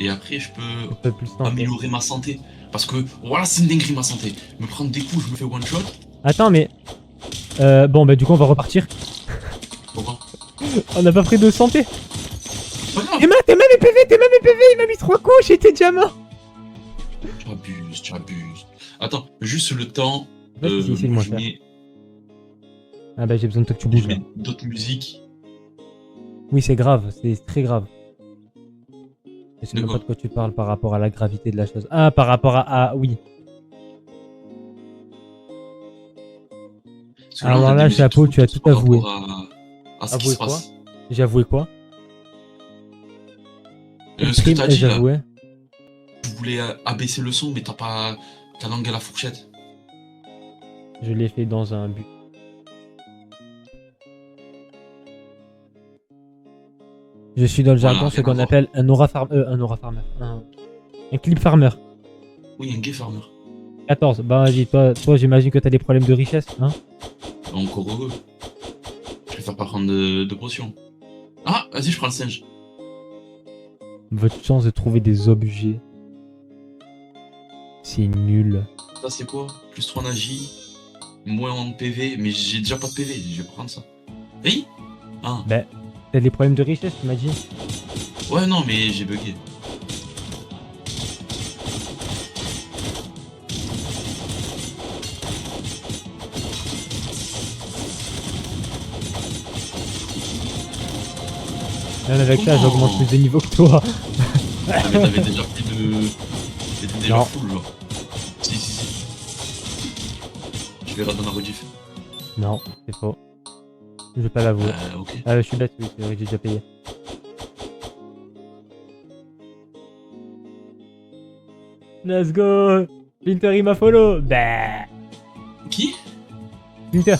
et après je Un peux peu plus santé. améliorer ma santé. Parce que voilà, c'est une dinguerie ma santé. Me prendre des coups, je me fais one shot. Attends, mais... bon, bah du coup, on va repartir. Pourquoi? On n'a pas pris de santé. Pas grave. T'es mes PV, il m'a mis 3 coups, j'étais déjà mort. Tu abuses. Attends, juste le temps. En fait, c'est le moins cher. Ah bah j'ai besoin de toi que tu bouges là. D'autres musiques. Oui, c'est grave, c'est très grave. Je sais De même quoi? pas de quoi tu parles par rapport à la gravité de la chose. Ah, par rapport à oui. Parce que là, on a Alors des là, musiques chapeau, trop tu as douces tout par avoué. rapport à ce qui Avoué se quoi? passe. J'ai avoué quoi? Ce que t'as dit J'ai là, avoué. tu voulais abaisser le son, mais t'as pas ta langue à la fourchette. Je l'ai fait dans un but. Je suis dans le Voilà, jargon, ce rien à qu'on voir. appelle un aura farmer. Un clip farmer. Oui, un gay farmer. 14. Bah vas-y, toi j'imagine que t'as des problèmes de richesse, hein? Encore heureux. Je préfère pas prendre de potions. Ah, vas-y, je prends le singe. Votre chance de trouver des objets. C'est nul. Ça, c'est quoi? Plus 3 en agi, moins en PV, mais j'ai déjà pas de PV, je vais prendre ça. Oui? Ah, Bah, t'as des problèmes de richesse, tu m'as dit? ouais, non, mais j'ai bugué. Même avec ça, Comment? j'augmente plus de niveau que toi. Ah, mais t'avais déjà pris de. T'étais déjà Non. full, genre. Si. Je verrai dans la rediff. Non, c'est faux. Je vais pas l'avouer. Ok. Ah, je suis bête, oui, c'est vrai que j'ai déjà payé. Let's go! Splinter, il m'a follow! Bah! Qui? Splinter!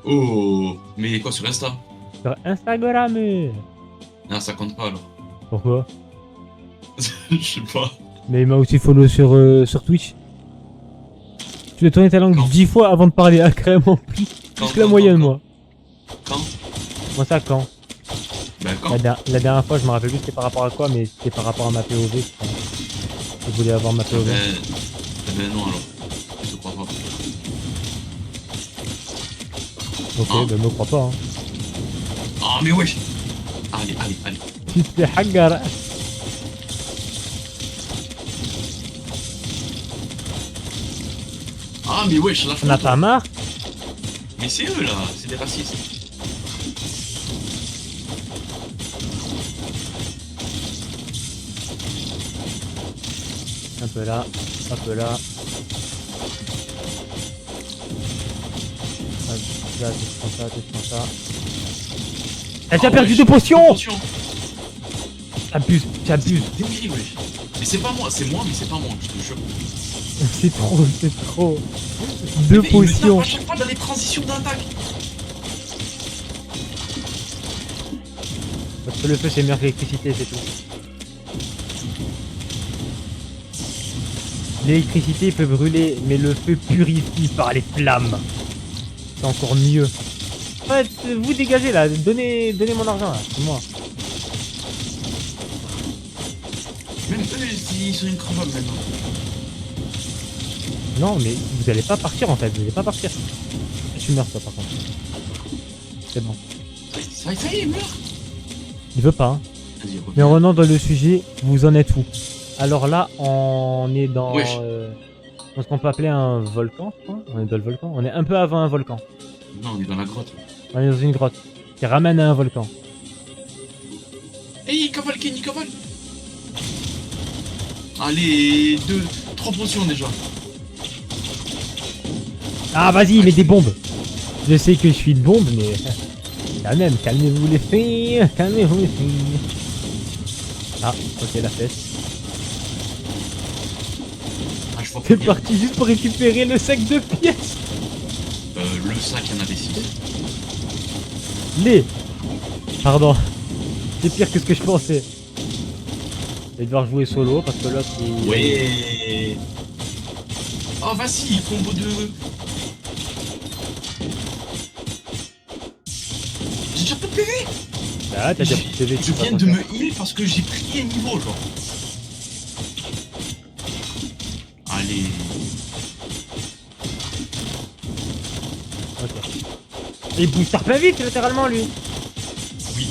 Oh, mais quoi sur Insta? Sur Instagram! Ah, ça compte pas alors. Pourquoi? Je sais pas. Mais il m'a aussi follow sur Twitch. Tu dois tourner ta langue Quand 10 fois avant de parler, ah, carrément plus que la moyenne, moi. Quand? Moi, ça, quand? Ben quand? La dernière fois, je me rappelle plus c'était par rapport à quoi, mais c'était par rapport à ma POV. Je voulais avoir ma POV. Ben non alors. Je te crois pas. Ok, Ah. ben me crois pas. Hein. Ah, mais wesh! Allez. Tu te fais hagar. Ah, mais wesh, On a pas marre? Mais c'est eux là, c'est des racistes. Un peu là, un peu là. Là, tu prends ça. T'as déjà perdu 2 potions! T'abuses. Dinguerie, wesh. Mais c'est pas moi, c'est moi, mais c'est pas moi, je te jure. C'est trop. 2 potions. Il me tape à chaque fois dans les transitions d'attaque. Parce que le feu c'est meilleur que l'électricité, c'est tout. L'électricité peut brûler, mais le feu purifie par les flammes. C'est encore mieux. Ouais, vous dégagez là, donnez mon argent là, c'est moi. Même eux, ils sont increvables maintenant. Non, mais vous allez pas partir en fait, vous allez pas partir. Tu meurs toi par contre. C'est bon. Ça y est, il meurt. Il veut pas, hein. Vas-y, reviens. Mais en revenant dans le sujet, vous en êtes où? Alors là, on est dans ce qu'on peut appeler un volcan, je crois. On est dans le volcan. On est un peu avant un volcan. Non, on est dans la grotte. On est dans une grotte qui ramène à un volcan. Hey, il cavale, Kenny, cavale. Allez, 3 potions déjà. Ah vas-y, il met des bombes. Je sais que je suis une bombe, mais quand même, calmez-vous les filles, calmez-vous les filles. Ah, ok, la fesse. Ah, je vois C'est bien. parti juste pour récupérer le sac de pièces. Le sac, il y en avait 6. Pardon. C'est pire que ce que je pensais. Je vais devoir jouer solo parce que l'autre il... Ouais. Oh, vas-y, combo de... J'ai déjà pas de PV. Ah, t'as déjà plus de PV. Je viens de me heal parce que j'ai pris un niveau, genre. Allez. Ok. Et il bouge pas vite, littéralement, lui. Oui.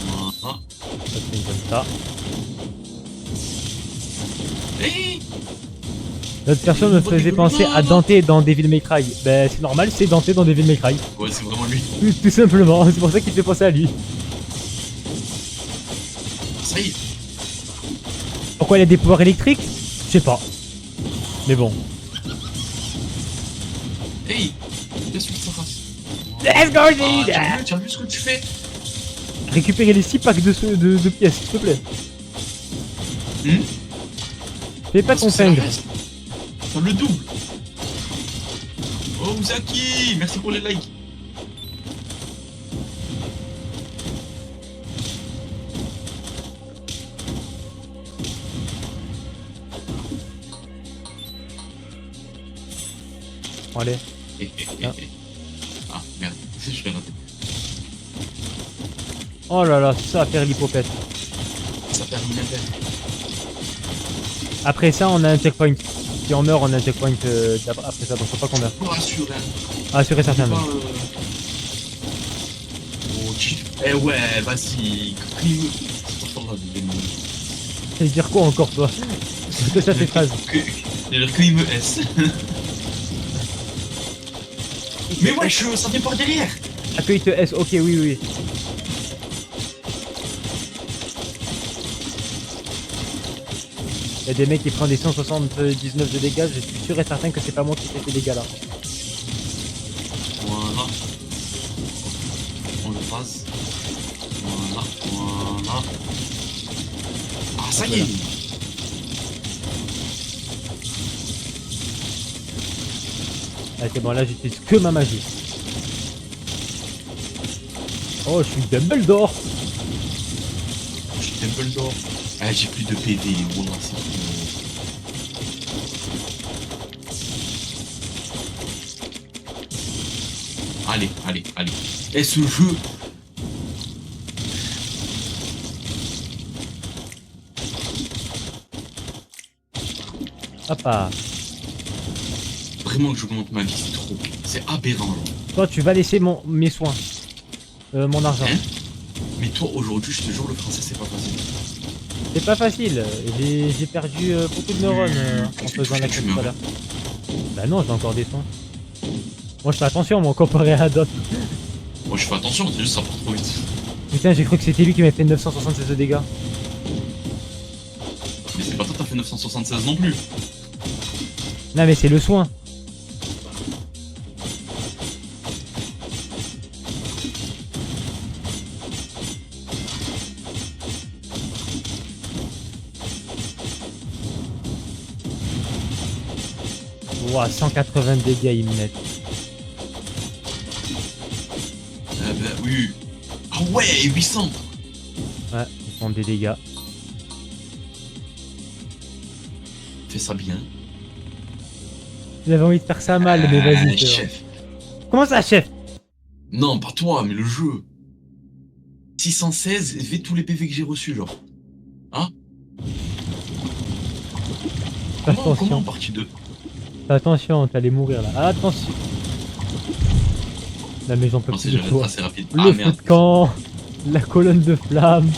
Voilà. Ça fait comme ça. Hey, Notre personne me faisait penser à Dante dans Devil May Cry. Ben, c'est normal, c'est Dante dans Devil May Cry. ouais, c'est vraiment lui. Tout simplement, c'est pour ça qu'il fait penser à lui. Ça y est. Pourquoi il a des pouvoirs électriques? Je sais pas. Mais bon. Hey, qu'est-ce que ça fasse? Let's go, Zid! Tu as vu ce que tu fais? Récupérer les 6 packs de pièces, s'il te plaît. Fais pas ton pingre. T'as le double. Oh, Zaki, merci pour les likes. Bon, allez. Ah. Ah, merde, je l'ai raté. Oh là là, ça va faire l'hypopète. Ça termine bien. Après ça, on a un checkpoint. Si on meurt, on a un checkpoint après ça, donc faut pas qu'on meure. Pour assurer. Assuré certainement. Oh, eh ouais, vas-y. Ça veut dire quoi encore, toi? C'est que ça tes phrases. Il me S. Mais wesh, ça vient par derrière. Accueille te S, ok, oui, oui. Il y a des mecs qui prennent des 179 de dégâts, je suis sûr et certain que c'est pas moi qui fais ces dégâts là. Voilà. On le passe. Voilà, voilà. Ah, ça y est. Ah, c'est bon, là j'utilise que ma magie. Oh, je suis Dumbledore. Je suis Dumbledore. Ah, j'ai plus de PV, voilà, c'est tout. Allez, allez, allez. Et ce jeu. Hop là. Vraiment que j'augmente ma vie, c'est trop. C'est aberrant. Genre. Toi, tu vas laisser mes soins. Mon argent. Hein? Mais toi, aujourd'hui, je te jure, le français, c'est pas facile. C'est pas facile. J'ai perdu beaucoup de neurones en faisant la quête tout à l'heure. Bah non, j'ai encore des soins. Moi, je fais attention, moi, comparé à d'autres. Moi, je fais attention, c'est juste ça part trop vite. Putain, j'ai cru que c'était lui qui m'avait fait 976 de dégâts. Mais c'est pas toi, t'as fait 976 non plus. Non, mais c'est le soin. Ouah, 180 dégâts ils me mettent. Ah bah oui. Ah ouais, 800. Ouais, ils font des dégâts. Fais ça bien. J'avais envie de faire ça mal, mais vas-y. Chef. Comment ça, chef? Non, pas toi, mais le jeu. 616, fais tous les PV que j'ai reçus, genre. Hein? Comment partie 2? Attention, t'allais mourir là. Attention. La maison peut Non, plus c'est de toi. assez rapide. Le Ah feu merde. de camp, la colonne de flammes.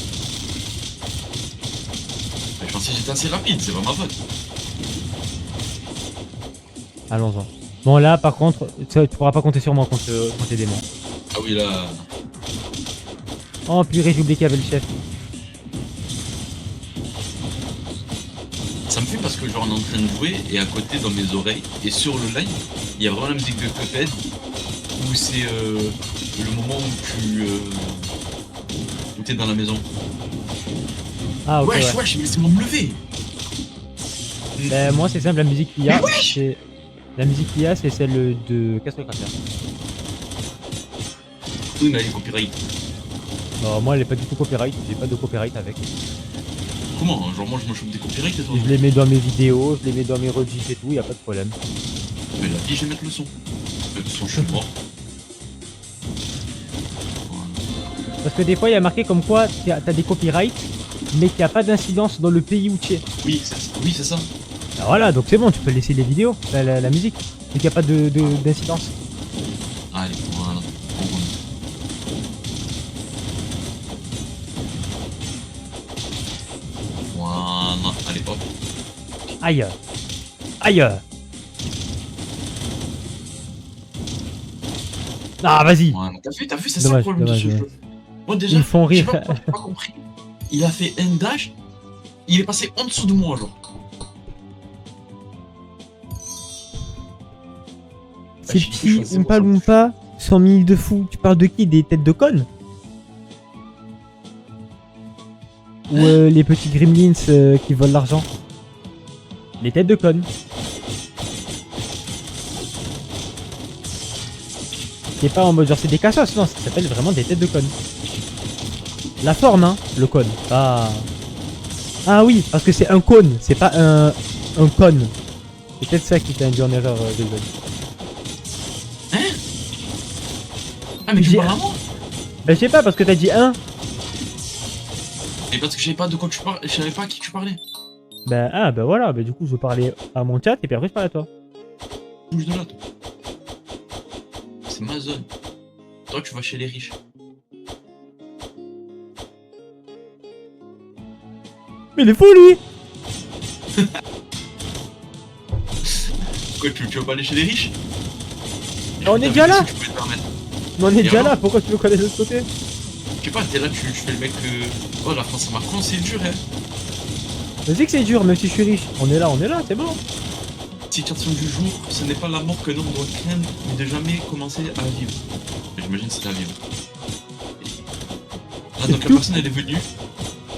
Je pensais que j'étais assez rapide, c'est pas ma faute. Allons-en. Bon là par contre, tu pourras pas compter sur moi contre tes démons. Ah oui, là. Oh purée, j'ai oublié qu'il y avait le chef. Ça me fait parce que genre on est en train de jouer et à côté dans mes oreilles et sur le live, il y a vraiment la musique de Cuphead où c'est le moment où t'es dans la maison. Ah ok. Wesh, Ouais. wesh, mais c'est moi me lever. Ben, moi c'est simple, la musique qu'il y a, Mais wesh c'est... La musique qu'il y a, c'est celle de Castle Crasher. Oui, mais elle est copyright. Non, moi elle est pas du tout copyright, j'ai pas de copyright avec. Comment hein? Genre moi je me chope des copyrights et toi? Je les mets dans mes vidéos, je les mets dans mes rediffs et tout, y a pas de problème. Mais la vie, je vais mettre le son. toute façon, je suis mort. Parce que des fois, il y a marqué comme quoi t'as des copyrights, mais qu'il n'y a pas d'incidence dans le pays où tu es. Oui, c'est ça. Ah, voilà, donc c'est bon, tu peux laisser les vidéos, la musique, et qu'il n'y a pas d'incidence. Allez, voilà. Voilà, allez hop. Aïe. Aïe. Ah, vas-y. Voilà. T'as vu, c'est ça Dommage, le problème de ce dommage, jeu. Moi Ils déjà, me font je sais rire. pas pourquoi j'ai pas compris. Il a fait un dash, il est passé en dessous de moi, genre. Ces petits Oompa Loompa sont mis de fou. Tu parles de qui? Des têtes de connes? Ou les petits gremlins qui volent l'argent? Les têtes de connes. C'est pas en mode genre c'est des cassos, non, ça s'appelle vraiment des têtes de connes. La forme, hein, le cône. Ah. Ah oui, parce que c'est un cône, c'est pas un cône. C'est peut-être ça qui t'a induit en erreur, désolé. Hein? Ah, mais tu J'ai- parles à moi? Ben je sais pas, parce que t'as dit un. Et parce que je savais pas de quoi tu parlais, je savais pas à qui tu parlais. Ben voilà, ben du coup je parlais à mon chat et puis après je parlais à toi. Bouge de là, toi. C'est ma zone. Toi, tu vas chez les riches. Mais il est fou lui. Quoi, tu veux pas aller chez les riches? On est déjà là. Tu peux te permettre. Mais on est Et déjà alors là, pourquoi tu veux qu'on aille de l'autre côté? Je sais pas, t'es là, tu fais le mec. Oh, la France et Macron, c'est dur, hein. Je sais que c'est dur, même si je suis riche. On est là, c'est bon. Citation du jour, ce n'est pas la mort que l'homme doit craindre, mais de jamais commencer à vivre. J'imagine que c'est à vivre. Ah, donc la tout. personne elle est venue,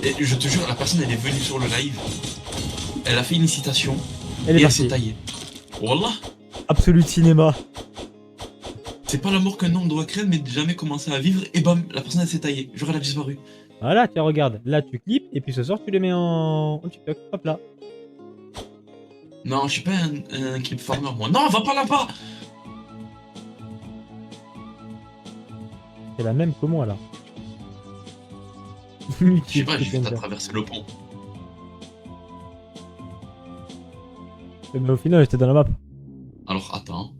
et je te jure, la personne elle est venue sur le live, elle a fait une citation, Elle et est elle s'est partie. taillée. Wallah, Absolu cinéma. c'est pas la mort qu'un homme doit craindre, mais de jamais commencer à vivre, et bam, la personne elle s'est taillée. Genre elle a disparu. Voilà, tiens, regarde. Là, tu clips et puis ce soir, tu les mets en TikTok. Hop là. Non, je suis pas un clip farmer moi. Non, va pas là-bas. C'est la même que moi là. Je sais pas, j'ai juste à traverser le pont. Mais au final, j'étais dans la map. Alors attends.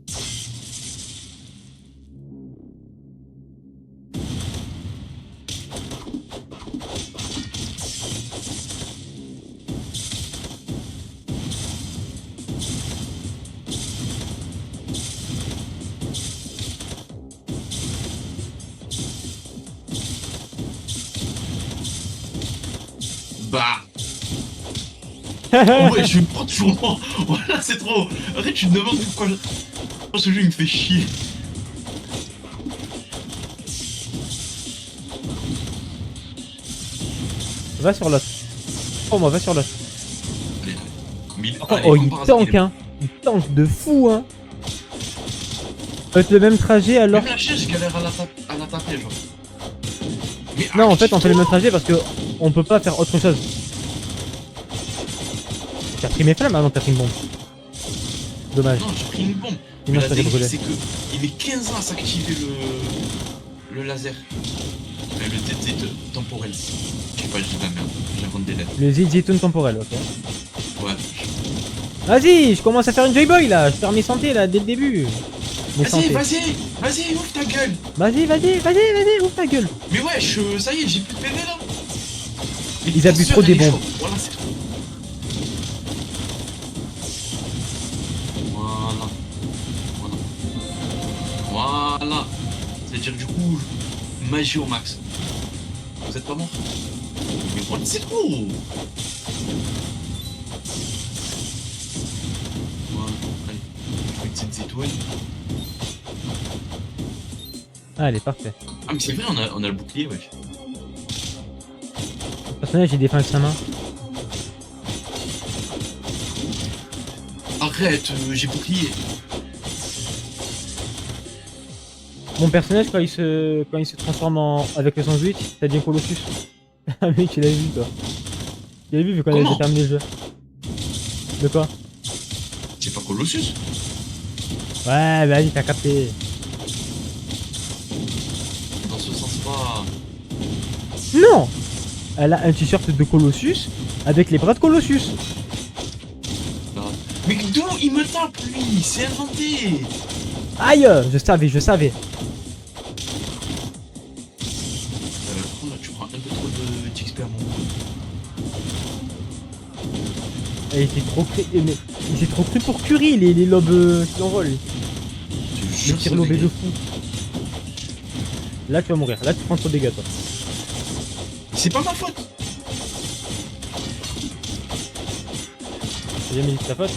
Bah. Oh ouais, je me prends toujours moi. Voilà, c'est trop. Arrête, tu me demandes pourquoi ce jeu il me fait chier. Va sur l'autre. Oh, moi, va sur l'autre. Allez, mille. Oh, Allez, oh, comme il par hasard, tank, hein. Il tank de fou, hein. Faites le même trajet alors. Même la chaise, je galère à la taper, genre. Mais Non, en fait, on fait le même arrête-toi. trajet parce que on peut pas faire autre chose. T'as pris mes flammes? Ah non, t'as pris une bombe. Dommage. Non, j'ai pris une bombe. Sinon, Mais je la t'aurais dingue, brûlé. c'est que il met 15 ans à s'activer le laser. Enfin, le ZZ temporel. Je sais pas, je dis de la merde. J'invente des lettres. Le zitoun temporel, ok. Ouais. Vas-y, je commence à faire une Joyboy là. Je perds mes santé là dès le début. Mes Vas-y, santé. vas-y, ouvre ta gueule. Vas-y, ouvre ta gueule. Mais ouais, ça y est, j'ai plus de PV là. Mais Ils ta abusent sœur, trop des elle est bombes. chaude. Voilà, c'est trop. Voilà. Voilà. C'est-à-dire du coup, magie au max. Vous êtes pas mort? Mais voilà, c'est trop. Voilà, allez. Je fais une petite étoile. Allez, parfait. Ah mais c'est vrai, on a le bouclier, wesh. Le personnage il défend avec sa main. Arrête, j'ai bouclier. Mon personnage quand il se transforme avec le sandwich, ça devient Colossus. Ah mec, tu l'as vu toi. Tu l'as vu qu'on a Comment déjà terminé le jeu. De quoi? C'est pas Colossus? Ouais, vas-y, t'as capté. Dans ce sens pas. Non. Elle a un t-shirt de Colossus avec les bras de Colossus. Là. Mais d'où il me tape lui? C'est inventé. Aïe, je savais, je savais. Par contre, là, tu prends un peu trop de d'XP à mon coup. Et il s'est trop cru, mais il s'est trop cru pour Curie, les lobes qu'il envoie lui. Je te Les jure, tirs c'est lobés vrai. de fou. Là tu vas mourir, là tu prends trop de dégâts toi. C'est pas ma faute. J'ai jamais dit que c'est ta faute.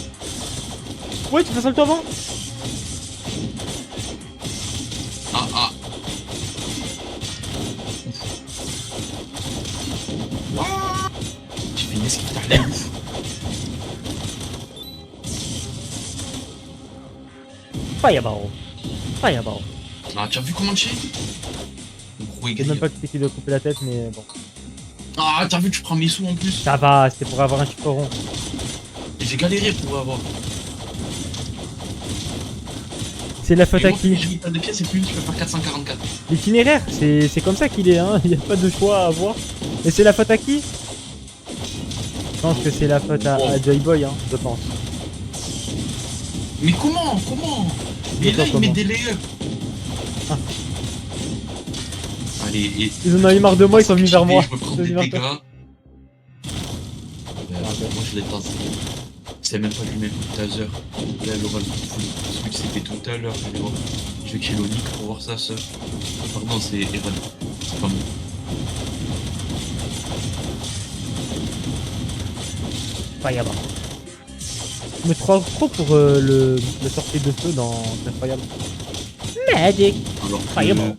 Ouais, tu fais ça le temps avant. Ah ah. Ouah. J'ai fait une esquive t'as ouf. Fireball. Fireball. Ah, tu as vu comment je suis? Gros Je sais aigri. même pas qui qui doit couper la tête, mais bon. Ah, t'as vu, tu prends mes sous en plus. Ça va, c'était pour avoir un chiffre rond. Et j'ai galéré pour avoir. C'est la faute Et à moi, si qui? j'ai mis pas de pièces et plus, je peux faire 444. L'itinéraire, c'est comme ça qu'il est, hein. Il n'y a pas de choix à avoir. Et c'est la faute à qui? Je pense que c'est la faute à Joyboy, hein, je pense. Mais comment? Et là, il met des layers. Ah. Allez, et. Ils en ont eu marre de moi, ils sont venus vers moi. Je me prends Ils sont des venus vers dégâts. toi. Moi, je l'ai tenté. C'est même pas lui-même, Taser. Là, elle aura le coup. Celui que c'était tout à l'heure. Allez voir. Je vais kill Nick pour voir sa sœur. Pardon, c'est Evan. C'est pas moi. Fireball. Je me trouve trop pour le sorcier de feu dans Incroyable. Magic. Alors que Fireball.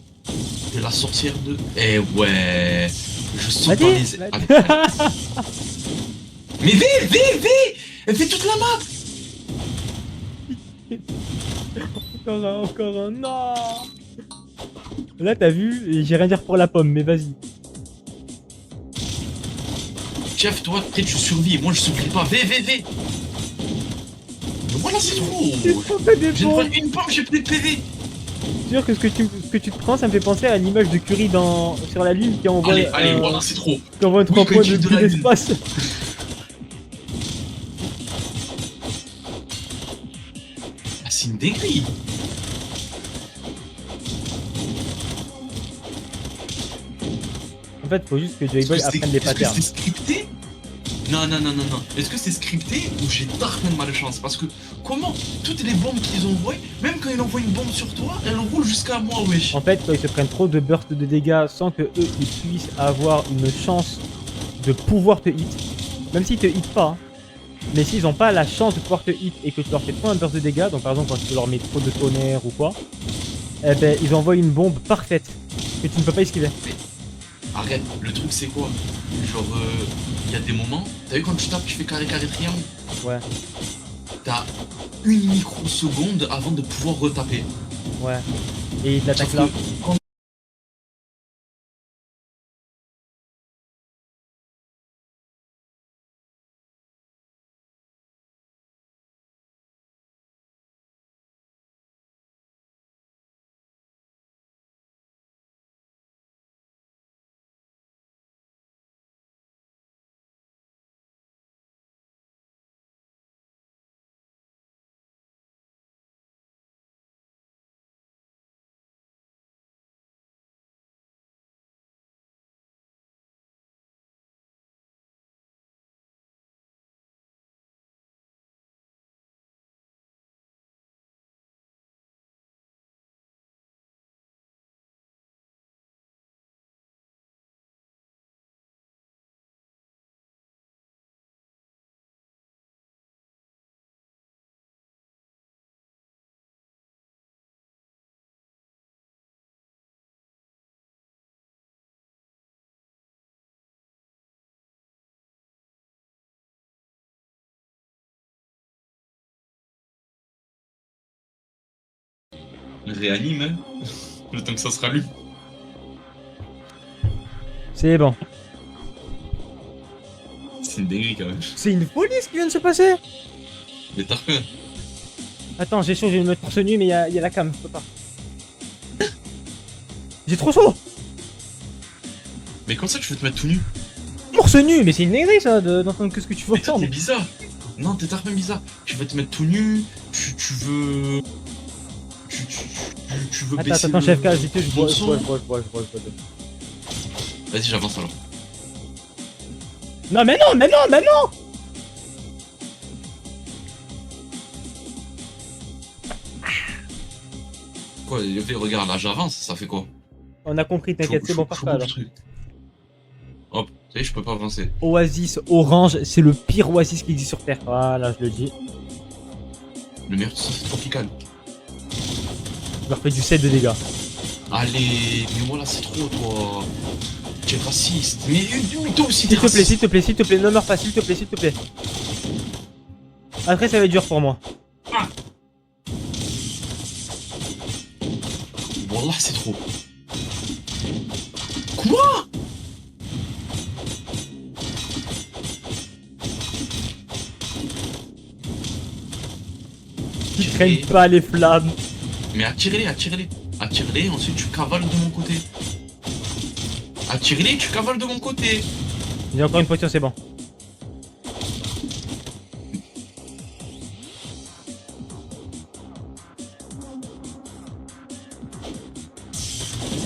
c'est la sorcière de. Eh ouais. Je saute Vas-y, dans les. vas-y. Allez, allez. Mais V. Elle fait toute la map. Encore un, non. Là t'as vu, j'ai rien dire pour la pomme, mais vas-y. Chef, toi, après tu survis. Moi, je survis pas. V. Mais voilà, c'est trop. T'as des Je viens de bombes. prendre une pomme, j'ai plus de PV. Sûr que ce que tu te prends, ça me fait penser à l'image de Curie sur la lune qui envoie, Allez, voilà, c'est trop. qui envoie un 3 Oui, points que de de la lune. l'espace. Ah, c'est une dinguerie. En fait, faut juste que Joyboy Est-ce que apprenne les patterns. c'est scripté? Non. Est-ce que c'est scripté ou j'ai darkman malchance? Parce que comment toutes les bombes qu'ils envoient, même quand ils envoient une bombe sur toi, elles roulent jusqu'à moi, wesh. En fait, quand ils se prennent trop de bursts de dégâts sans que eux ils puissent avoir une chance de pouvoir te hit, même s'ils te hit pas, hein, mais s'ils ont pas la chance de pouvoir te hit et que tu leur fais trop un burst de dégâts, donc par exemple quand tu leur mets trop de tonnerre ou quoi, eh ben ils envoient une bombe parfaite que tu ne peux pas esquiver. Arrête, le truc c'est quoi? Genre, il y a des moments, t'as vu quand tu tapes, tu fais carré triangle, Ouais, t'as une microseconde avant de pouvoir retaper. ouais. Et ils l'attaquent Sauf là. que quand réanime, hein, le temps que ça sera lui. C'est bon. C'est une dinguerie quand même. C'est une folie ce qui vient de se passer. Mais Tarpin, Attends, j'ai chaud, je vais me mettre torse nu, mais y a la cam, je peux pas. J'ai trop chaud. Mais comment ça tu veux te mettre tout nu? Torse nu, mais c'est une dinguerie ça, d'entendre que ce que tu veux Mais toi, entendre. t'es bizarre. Non, t'es tellement bizarre. Tu veux te mettre tout nu, tu veux... Tu veux baisser Attends, chef K, je ton bois, son. Vas-y, j'avance alors. Non, mais non. Quoi, regarde, là j'avance, ça fait quoi? On a compris, t'inquiète, c'est bon, par là. Alors. Hop, ça y est, je peux pas avancer. Oasis orange, c'est le pire oasis qui existe sur Terre. Voilà, je le dis. Le meilleur c'est tropical. Je leur fais du 7 de dégâts. Allez, mais voilà, c'est trop, toi. Tu es raciste. Mais toi aussi, t'es S'il te plaît, raciste. s'il te plaît, ne meurs pas, s'il te plaît. Après, ça va être dur pour moi. Wallah, c'est trop. Quoi? Ils craignent pas les flammes. Mais attirez-les, ensuite tu cavales de mon côté. Attirez-les, tu cavales de mon côté. J'ai encore une potion, c'est bon.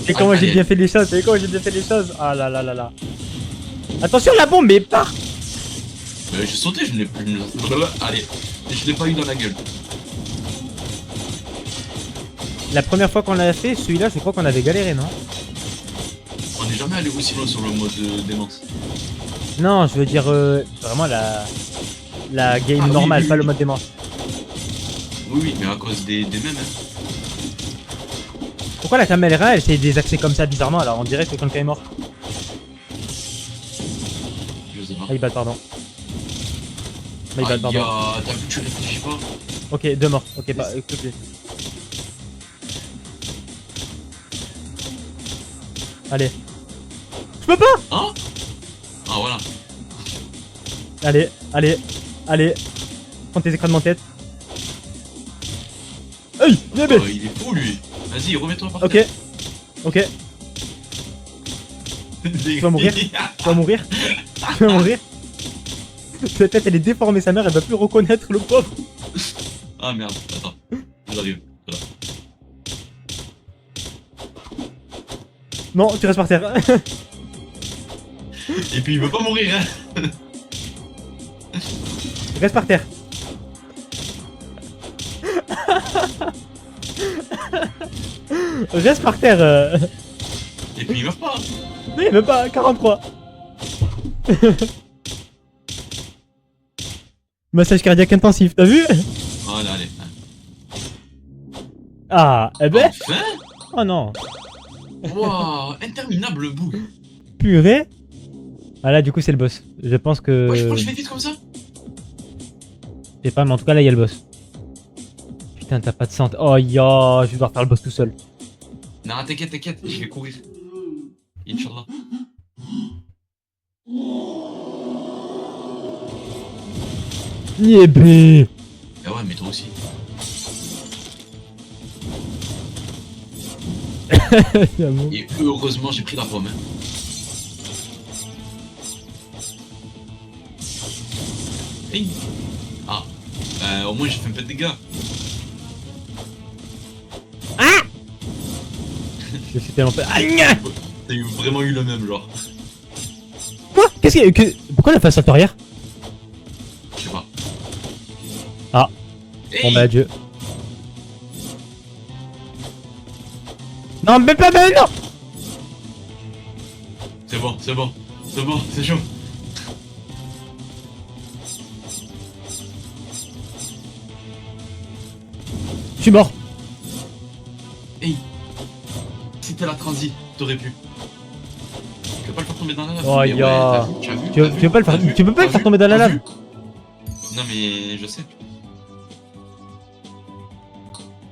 Et comment j'ai bien fait les choses, Ah là là là là. Attention la bombe, mais part. J'ai sauté, je ne l'ai plus. Allez, je l'ai pas eu dans la gueule. La première fois qu'on l'a fait, celui-là, je crois qu'on avait galéré, non? On n'est jamais allé aussi loin sur le mode démence. Non, je veux dire vraiment la game normale, pas le mode démence. Oui, mais à cause des mêmes. Hein. Pourquoi la caméra elle s'est désaxée comme ça bizarrement alors on dirait que quelqu'un est mort? Je sais pas. My bad, pardon. My bad, pardon. T'as vu que tu réfléchis pas? Ok, 2 morts. Ok, pas. Écoutez. Allez. Je peux pas! Hein? Ah voilà. Allez. Prends tes écrans de mon tête. Hey, bébé! Il est fou lui. Vas-y, remets-toi par Ok. terre. Ok. Tu vas mourir. Tu vas mourir. Sa tête elle est déformée, sa mère elle va plus reconnaître le pauvre. Ah merde, attends. J'arrive. Voilà. Non, tu restes par terre. Et puis il veut pas mourir hein. Reste par terre. Reste par terre. Et puis il meurt pas. Non, il veut pas, 43. Massage cardiaque intensif, t'as vu? Oh là, allez. Ah, eh ben. Enfin. Oh non. Wow, interminable bout. Purée. Ah là, du coup, c'est le boss. Je pense que. Ouais, je pense que je vais vite comme ça. Je sais pas, mais en tout cas, là, il y a le boss. Putain, t'as pas de santé. Oh, ya, je vais devoir faire le boss tout seul. Non, t'inquiète, je vais courir. Inch'Allah. Niébé. Ah ouais, mais toi aussi. Et heureusement, j'ai pris la pomme. Hein. Hey. Ah. Au moins, j'ai fait un peu de dégâts. Je suis tellement pas. Aïe. T'as vraiment eu le même genre. Quoi? Qu'est-ce qu'il y a que... Pourquoi la face arrière? Je sais pas. Ah. Hey. Bon bah adieu. Non mais pas mais non. C'est bon, c'est chaud. Je suis mort. Hey. C'était la transi, t'aurais pu. Tu veux pas le faire tomber dans la lave? Oh Mais ya. ouais, t'as vu, Tu veux pas le faire, tu peux pas le faire tomber dans la lave. Non mais je sais.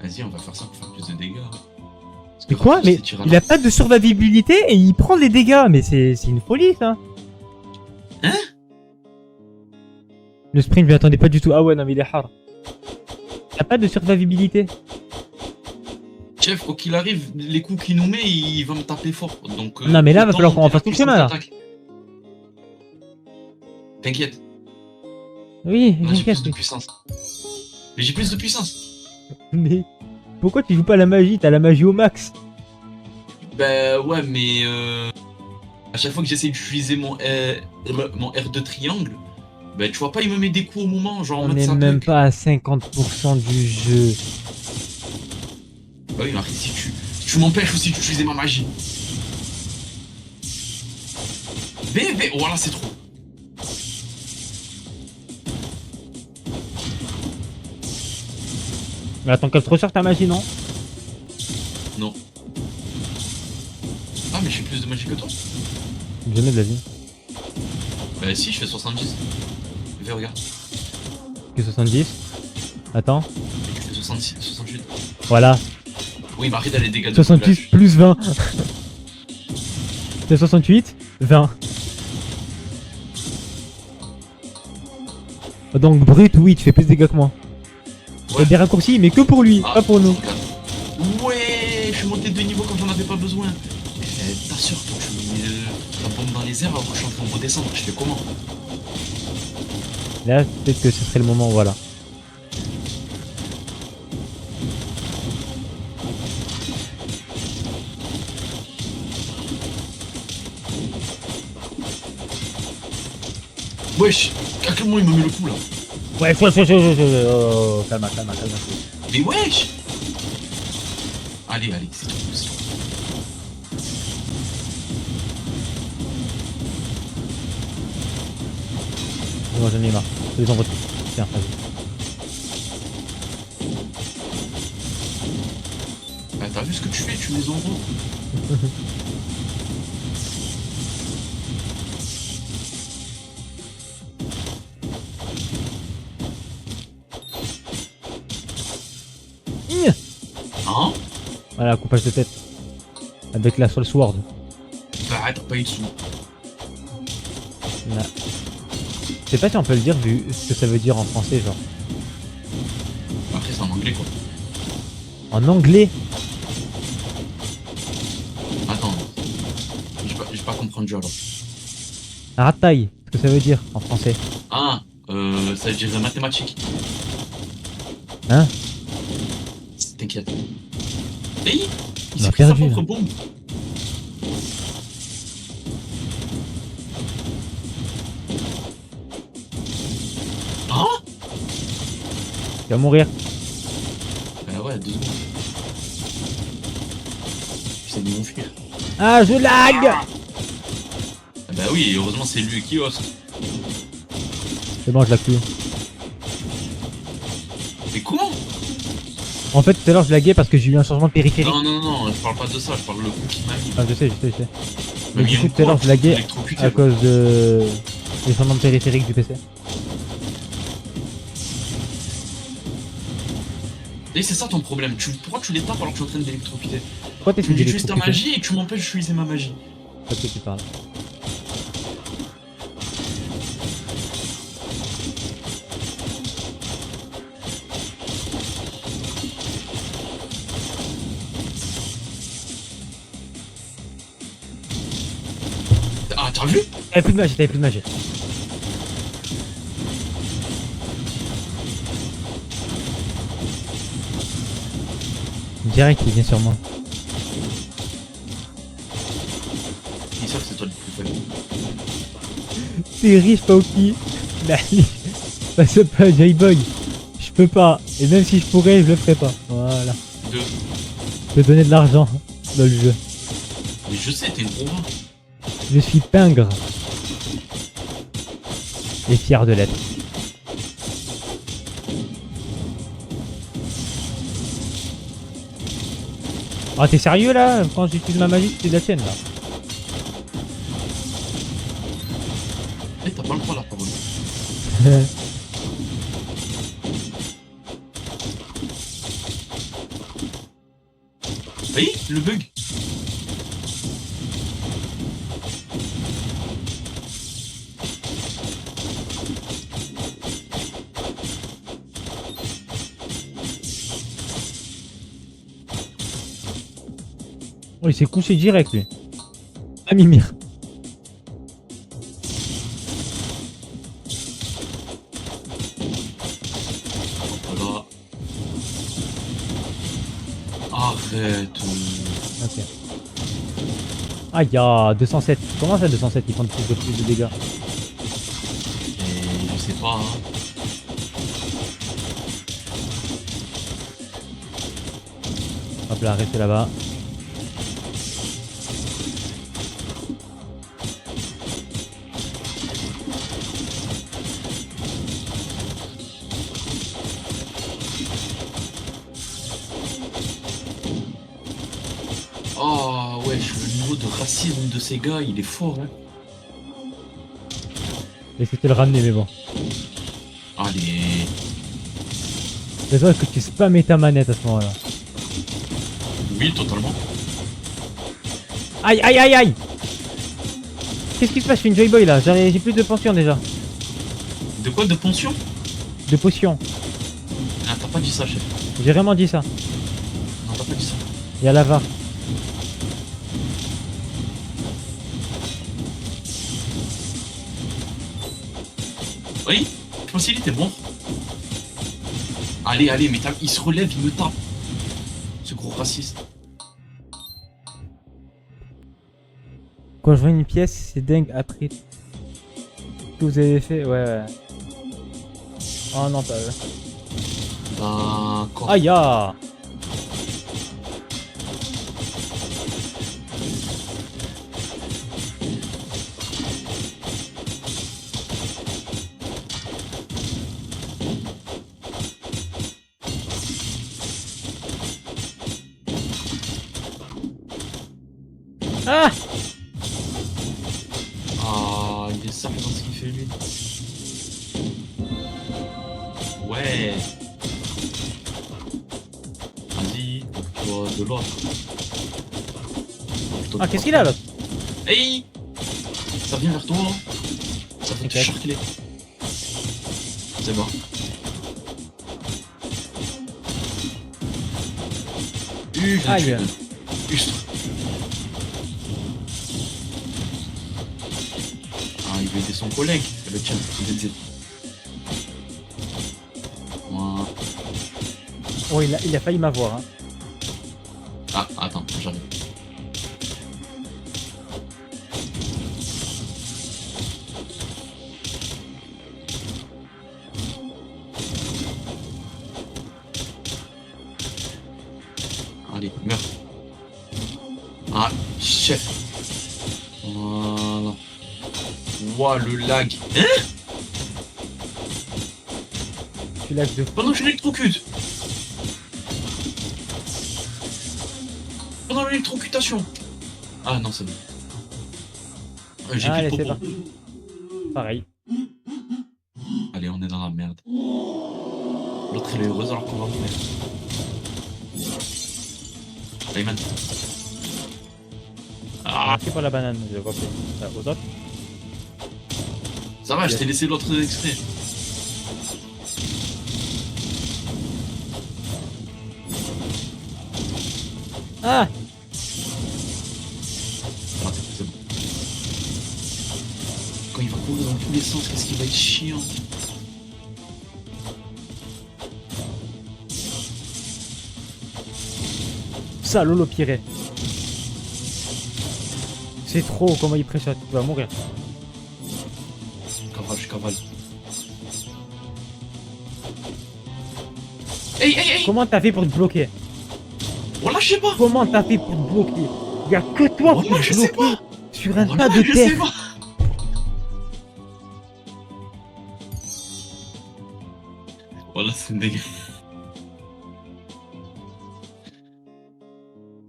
Vas-y, on va faire ça pour faire plus de dégâts. Mais quoi? Mais il a pas de survivabilité et il prend les dégâts. Mais c'est une folie ça. Hein? Le sprint, je m'y attendais pas du tout. Ah ouais, non mais il est hard. T'as pas de survivabilité. Chef, quoi qu'il arrive, les coups qu'il nous met, il va me taper fort. Donc, Non, mais là, va autant falloir qu'on monter la refasse tout le schéma, là. puissance d'attaque. T'inquiète, Oui, moi j'ai t'inquiète. plus de puissance. Mais j'ai plus de puissance. Mais pourquoi tu joues pas à la magie? T'as la magie au max. Bah ouais, mais à chaque fois que j'essaie d'utiliser mon R de triangle, bah tu vois pas, il me met des coups au moment, genre en On mode est ça même bug. pas à 50% du jeu. Bah oui, Marie, si tu m'empêches aussi d'utiliser ma magie. Bébé, voilà, c'est trop. Mais attends qu'elle te ressorte ta magie, non? Non. Ah, mais je fais plus de magie que toi. Jamais de la vie. Bah si, je fais 70. Bébé, regarde. Que 70. Attends. Et tu fais 66, 68. Voilà. Oui, Marie, elle les dégâts de 68 couplage. plus 20. C'est 68, 20. Donc brut, oui, tu fais plus de dégâts que moi. Il y a Ouais. des raccourcis, mais que pour lui, Ah, pas pour nous. 64. Ouais, je suis monté de niveau quand j'en avais pas besoin. Ta soeur, toi, tu mets la bombe dans les airs alors que je suis en train de redescendre. Je fais comment? Là, peut-être que ce serait le moment, voilà. Wesh, à quel moment il me met le coup là? Ouais, faut, oh, calme, calme. Mais wesh! Allez, c'est trop, c'est trop. Moi, j'en ai marre. Je les envoie tous. Tiens, vas-y. Ah, t'as vu ce que tu fais? Tu me les envoies. Hein? Voilà, coupage de tête. Avec la Soul Sword. Bah, t'as pas eu de sous. Là. Je sais pas si on peut le dire vu ce que ça veut dire en français, genre. Après, c'est en anglais quoi. En anglais? Attends. J'ai pas compris alors. Rataille, ce que ça veut dire en français. Ah, ça veut dire mathématiques. Hein? T'inquiète. Hey, il On a s'est pris sa perdu, propre là. bombe. Hein? Tu vas mourir. Bah ouais, 2 secondes. J'essaie de m'enfuir. Ah, je lag! Ah bah oui, heureusement c'est lui qui ose. C'est bon, je lag plus. Mais comment? En fait, tout à l'heure, je laguais parce que j'ai eu un changement de périphérique. Non, je parle pas de ça, je parle le coup qui m'a mis. Ah, je sais. Mais Mais du coup, tout à l'heure, je laguais électrocuté. à cause de... des changements de périphérique du PC. Et c'est ça ton problème, pourquoi tu les tapes alors que tu es en train d'électrocuter? Pourquoi t'es Tu me dis utilise ta d'électrocuter? magie et tu m'empêches d'utiliser ma magie. Pas de quoi tu parles. Ah, t'as vu? T'avais plus de magie. Direct, il vient sur moi. Qui sûr que c'est toi le plus faible. T'es riche, Pauki. Passe pas, J-Boy. Je peux pas. Et même si je pourrais, je le ferais pas. Voilà. 2. Je peux donner de l'argent dans le jeu. Mais je sais, t'es une gros rat. Je suis pingre. Et fier de l'être. Ah, t'es sérieux là? Quand j'utilise ma magie, c'est de la tienne là. Eh, t'as pas le droit la parole. Vous voyez le bug? Oh, il s'est couché direct, lui. Ah, Mimir. Voilà. Arrête. Ok. Ah, il y a 207. Comment ça, 207? Ils font plus de dégâts. Et je sais pas, hein. Hop là, restez là-bas. Oh, wesh, le niveau de racisme de ces gars, il est fort, hein. Et c'était le ramener, mais bon. Allez. C'est vrai que tu spammais ta manette à ce moment-là. Oui, totalement. Aïe, aïe, aïe, aïe! Qu'est-ce qui se passe? Je fais une Joyboy là. J'ai plus de pension déjà. De quoi? De pension? De potions. Ah, t'as pas dit ça, chef. J'ai vraiment dit ça. Non, t'as pas dit ça. Il y a lava. Oui, je pensais qu'il était mort. Allez, allez, mais il se relève, il me tape. Ce gros raciste. Quand je vois une pièce, c'est dingue après tout ce que vous avez fait. Ouais, ouais. Oh non, pas. D'accord. Aïe, ah! Ah! Ah, il est sale dans ce qu'il fait, lui. Ouais. Vas-y, toi de l'autre. Ah, qu'est-ce qu'il a là? Hey! Ça vient vers toi. Ça fait te Ok. charcler. C'est bon. Je Aïe. l'ai tué. Juste. Ah, il veut aider son collègue. Eh ben tiens, ZZ. Voilà. Oh, il a failli m'avoir. Hein. Ah, attends, j'arrive. Allez, meurs. Ah, chef. Voilà. Ouah, le lag. Hein? Tu lâches de. Pendant que je l'électrocute. Pendant l'électrocutation. Ah non, c'est bon. J'ai Allez, plus de c'est popo. parti. Pareil. Allez, on est dans la merde. L'autre, il est heureuse alors qu'on va mourir. Rayman. Ah, Merci pour la banane, je vois plus. Aux autres. ça va, je t'ai laissé l'autre exprès. Ah! Ah, c'est bon. Quand il va courir dans tous les sens, qu'est-ce qui va être chiant. Ça, Lolo Piré. C'est trop, comment il pressionne. Tu vas mourir. Je cavale. Hey, hey, hey! Comment t'as fait pour te bloquer? Voilà, je sais pas! Comment t'as fait pour te bloquer? Y a que toi pour Voilà, te je sais bloquer pas! sur un Voilà, tas de je sais terre. pas! Voilà, c'est une dégâts.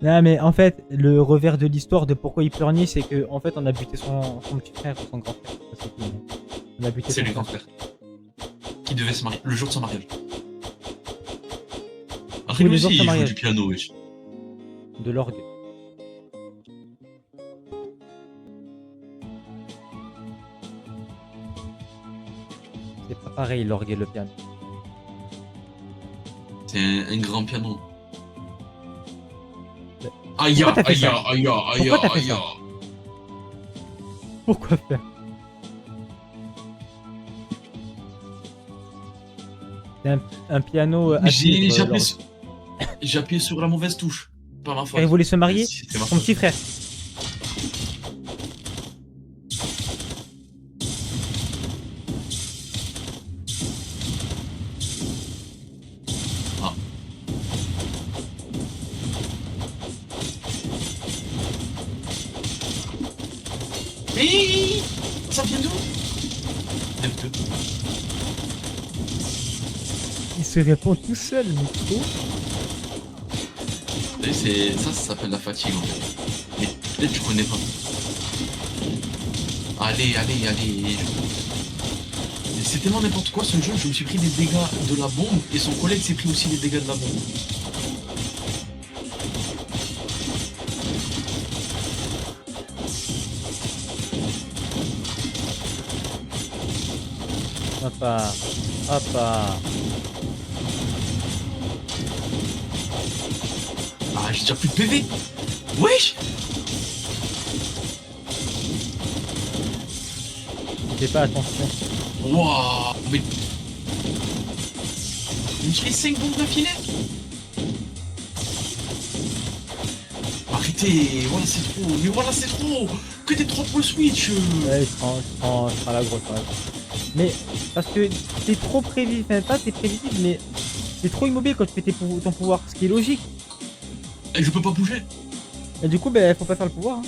Non mais en fait, le revers de l'histoire de pourquoi il pleurniait, c'est que en fait on a buté son petit frère ou son grand frère. Ça, c'est tout. On a buté C'est son lui, grand frère. frère. Qui devait se marier le jour de son mariage. Oui, Après, le lui jour aussi, de son il joue mariage. du piano, wesh. De l'orgue. C'est pas pareil l'orgue et le piano. C'est un grand piano. Aïe, Pourquoi t'as fait aïe, ça? aïe, aïe, Pourquoi t'as fait aïe. ça? Pourquoi faire? C'est un piano à J'ai suivre, j'ai appuyé, Lord. j'ai appuyé sur la mauvaise touche. Pas ma Il faute. voulait se marier? C'était ma Son faute. petit frère. Ah. Mais ça vient d'où? Lève-toi. Il se répond tout seul, Nico. C'est ça, ça s'appelle la fatigue en fait. Mais peut-être tu connais pas. Allez, allez, allez. Mais c'est tellement n'importe quoi ce jeu, je me suis pris des dégâts de la bombe et son collègue s'est pris aussi les dégâts de la bombe. Papa. Papa. Ah, j'ai déjà plus de PV. Wesh. Fais pas attention. Waouh. Mais j'ai les 5 bombes d'affilée. Arrêtez, voilà c'est trop, mais voilà c'est trop. Que des 3 pour Switch. Ouais, je prends la grosse. Mais parce que t'es trop prévisible, enfin pas t'es prévisible, mais t'es trop immobile quand tu fais ton pouvoir, ce qui est logique. Et je peux pas bouger. Et du coup, ben faut pas faire le pouvoir. Hein.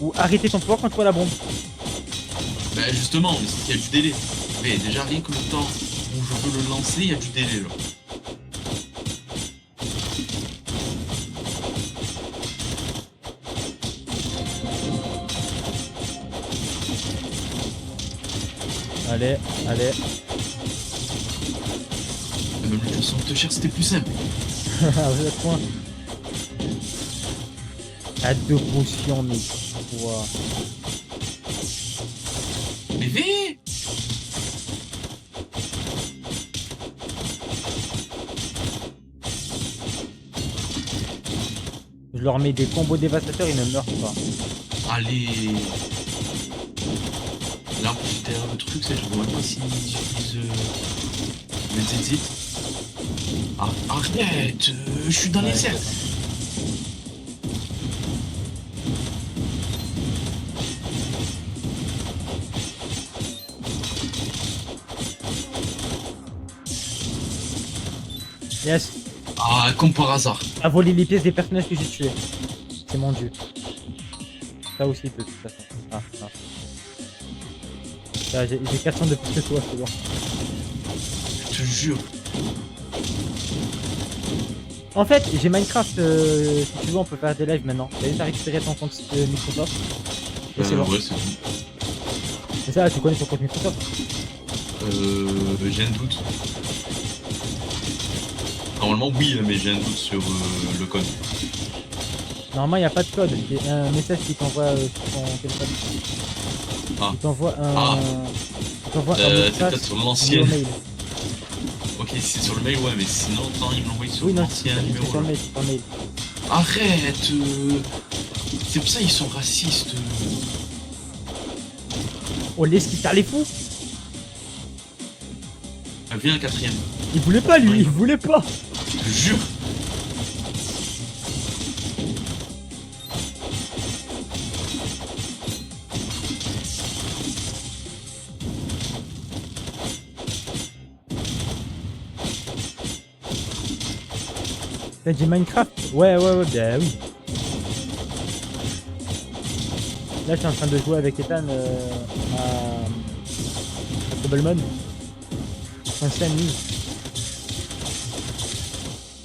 Ou arrêter ton pouvoir quand tu vois la bombe. Bah justement, il y a du délai. Mais déjà rien que le temps où je veux le lancer, il y a du délai là. Allez, allez. Même le son de te cher, c'était plus simple. Vous êtes point. À 2 potions, mais quoi? Mais V. Je leur mets des combos dévastateurs, ils ne meurent pas. Allez. Là, en plus, derrière le truc, c'est que je vois même pas s'ils utilisent le zizit. Ah, arrête, je suis dans les cercles. Yes. Ah, comme par hasard. À voler les pièces des personnages que j'ai tués. C'est mon dieu. Ça aussi, de toute façon. Ah. Ça, j'ai 400 de plus que toi, c'est bon. Je te jure. En fait, j'ai Minecraft, si tu veux, on peut faire des lives maintenant. T'as juste à récupérer ton compte Microsoft. Et c'est bon. Ouais, c'est tout. C'est ça, tu connais ton compte Microsoft. J'ai un doute. Normalement, oui, mais j'ai un doute sur le code. Normalement, il n'y a pas de code. Il y a un message qui t'envoie sur ton téléphone. Ah. Il t'envoie un... Ah. Il t'envoie un mot de C'est passe peut-être sur via l'ancienne. mail. Ok, si c'est sur le mail, ouais, mais sinon, attends, il me l'envoie sur Oui, non, l'ancien c'est numéro. sur le là. mail, c'est sur le mail. Arrête c'est pour ça ils sont racistes. Oh, laisse qui les fous. Viens un quatrième. Il voulait pas, lui, il voulait pas. Je te jure. T'as dit Minecraft? Ouais, bah oui. Là, je suis en train de jouer avec Ethan à Cobblemon. On s'amuse.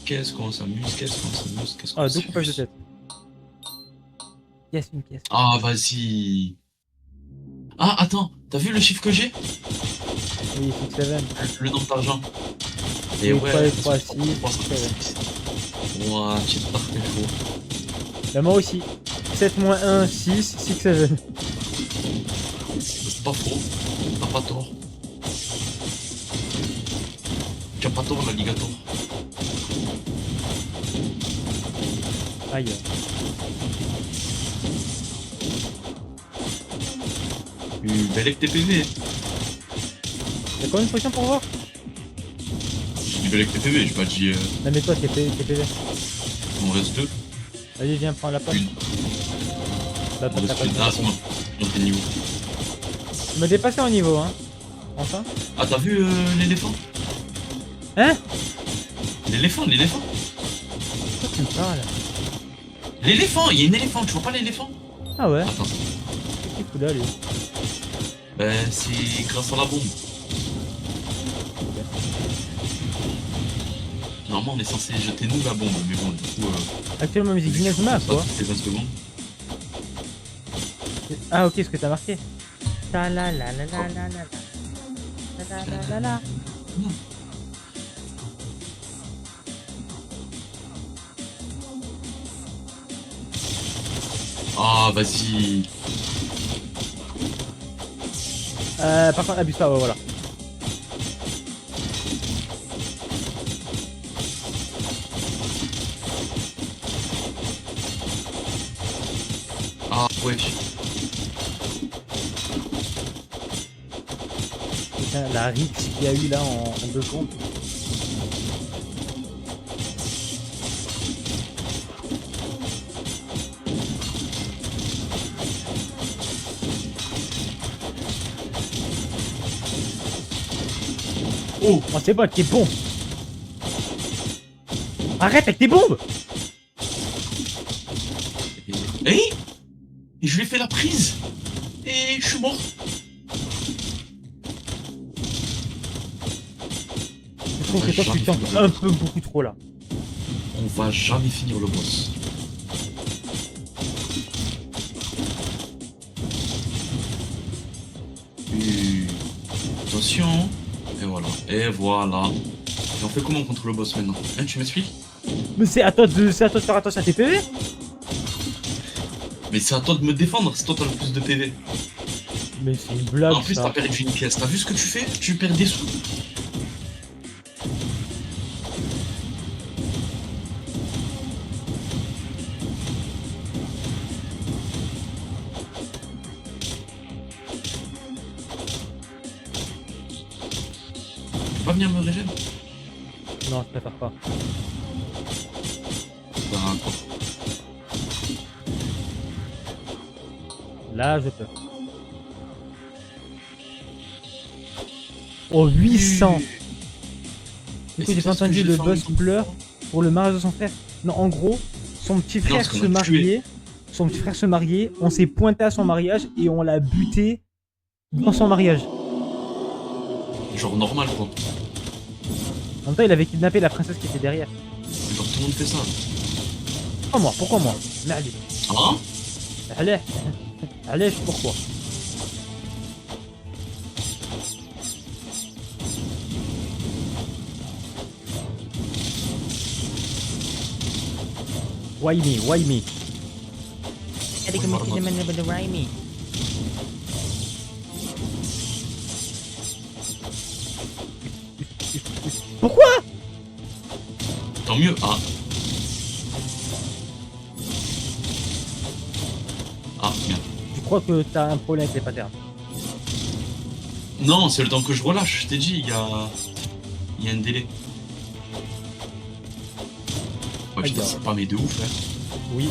Qu'est-ce qu'on s'amuse, qu'est-ce qu'on s'amuse, qu'est-ce qu'on Ah, 2 s'amuse. coupages de tête. Yes, une pièce. Ah, vas-y. Ah, attends, t'as vu le chiffre que j'ai? Oui, 6-7. Le nombre d'argent. Et Oui, ouais, 3, 6, 306. Ouah, tu es parfait faux. Bah, moi aussi. 7 moins 1, 6, 6, 7. C'est pas faux. T'as pas tort. Tu as pas tort, l'alligator. Aïe. Bel avec tes PV. Y'a combien de potions pour voir? J'ai dit bel avec tes PV, j'ai pas dit. Non mais toi, t'es PV. Il m'en reste 2. Vas-y, viens, prends la place. Une. Bah, Il m'en reste une. Ah, c'est moi. Dans quel niveau? Tu m'as dépassé en niveau, hein. Enfin. Ah, t'as vu l'éléphant? Hein? L'éléphant. Pourquoi tu me parles? L'éléphant, il y a une éléphant, tu vois pas l'éléphant? Ah ouais? Attends. Qu'est-ce qu'il fout là, lui? Ben, c'est grâce à la bombe. Normalement, on est censé jeter nous la bombe, mais bon, du coup. Actuellement, musique Inazuma, quoi. C'est 20 secondes. Ah, ok, ce que t'as marqué. Ta la la la la la la la la la la. Ah, vas-y. Par contre, abuse pas, ouais, voilà. Ah, wesh. Putain, la rix qu'il y a eu là en 2 secondes. Oh, c'est pas tes bombes. Arrête avec tes bombes. Et je lui ai fait la prise. Et je suis mort. Je trouve que toi tu tentes un peu beaucoup trop là. On va jamais finir le boss. Attention. Et voilà. Et voilà. Et on fait comment contre le boss maintenant? Hein, tu m'expliques? Mais c'est à toi de faire attention à tes PV. Mais c'est à toi de me défendre, c'est toi qui as le plus de PV. Mais c'est une blague. En plus, ça. t'as perdu une pièce. T'as vu ce que tu fais? Tu perds des sous. Tu peux pas venir me régénérer? Non, je préfère pas. D'accord. Là, je peux. Oh, 800. Du coup, j'ai pas entendu le boss pleure pour le mariage de son frère. Non, en gros, son petit frère se mariait. Son petit frère se mariait. On s'est pointé à son mariage et on l'a buté dans son mariage. Genre normal quoi. En même temps, il avait kidnappé la princesse qui était derrière. Genre tout le monde fait ça. Pourquoi moi Merde. Hein? Allez, pourquoi? Why me? Why me? Pourquoi? Tant mieux. Ah. Ah, merde. Je crois que t'as un problème avec les patterns. Non, c'est le temps que je relâche, je t'ai dit, il y a un délai. Ouais, putain, c'est pas mais de ouf, hein. Oui.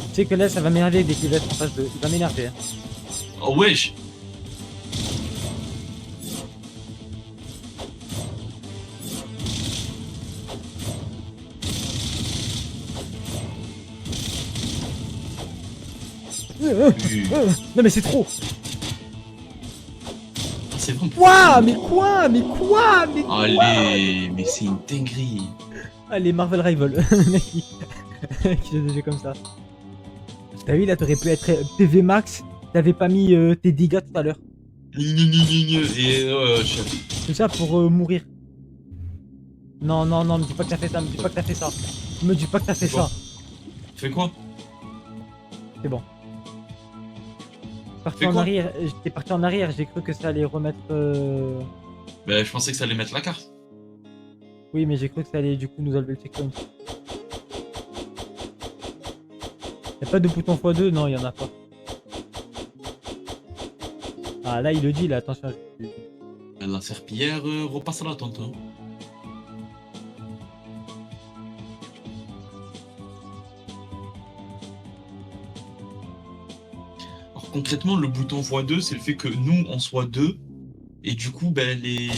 Tu sais que là, ça va m'énerver dès qu'il va être en face de... Il va m'énerver. Hein. Oh, wesh. Non mais c'est trop. C'est vraiment... Quoi? Mais quoi? Mais quoi? Mais quoi? Allez, mais c'est une dinguerie. Allez, Marvel Rival. Mec, qui fait des jeux comme ça. T'as vu, là, t'aurais pu être PV max. T'avais pas mis tes dégâts tout à l'heure. Et chef. C'est ça pour mourir. Non, non, non, me dis pas que t'as fait ça, me dis pas que t'as fait ça. Me dis pas que t'as fait ça. Fais quoi? C'est bon. Parti en arrière, j'étais parti en arrière, j'ai cru que ça allait remettre Bah, je pensais que ça allait mettre la carte. Oui, mais j'ai cru que ça allait du coup nous enlever le checkpoint. Y'a pas de bouton x2? Non, y en a pas. Ah là, il le dit là, attention. La serpillière repasse à la tente. Hein. Alors concrètement, le bouton x2, c'est le fait que nous, on soit deux. Et du coup, ben, il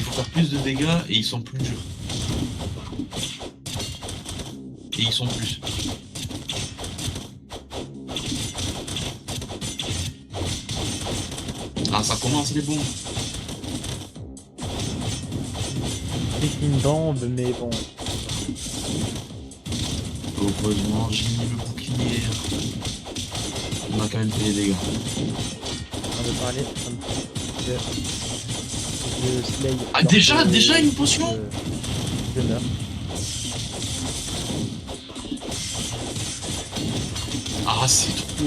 faut faire plus de dégâts et ils sont plus durs. Et ils sont plus. Ah, ça commence les bombes. C'est une bombe, mais bon. Heureusement, j'ai mis le bouclier. On a quand même fait des dégâts. On va parler de Slay. Ah, déjà une potion? Je meurs. Ah, c'est trop.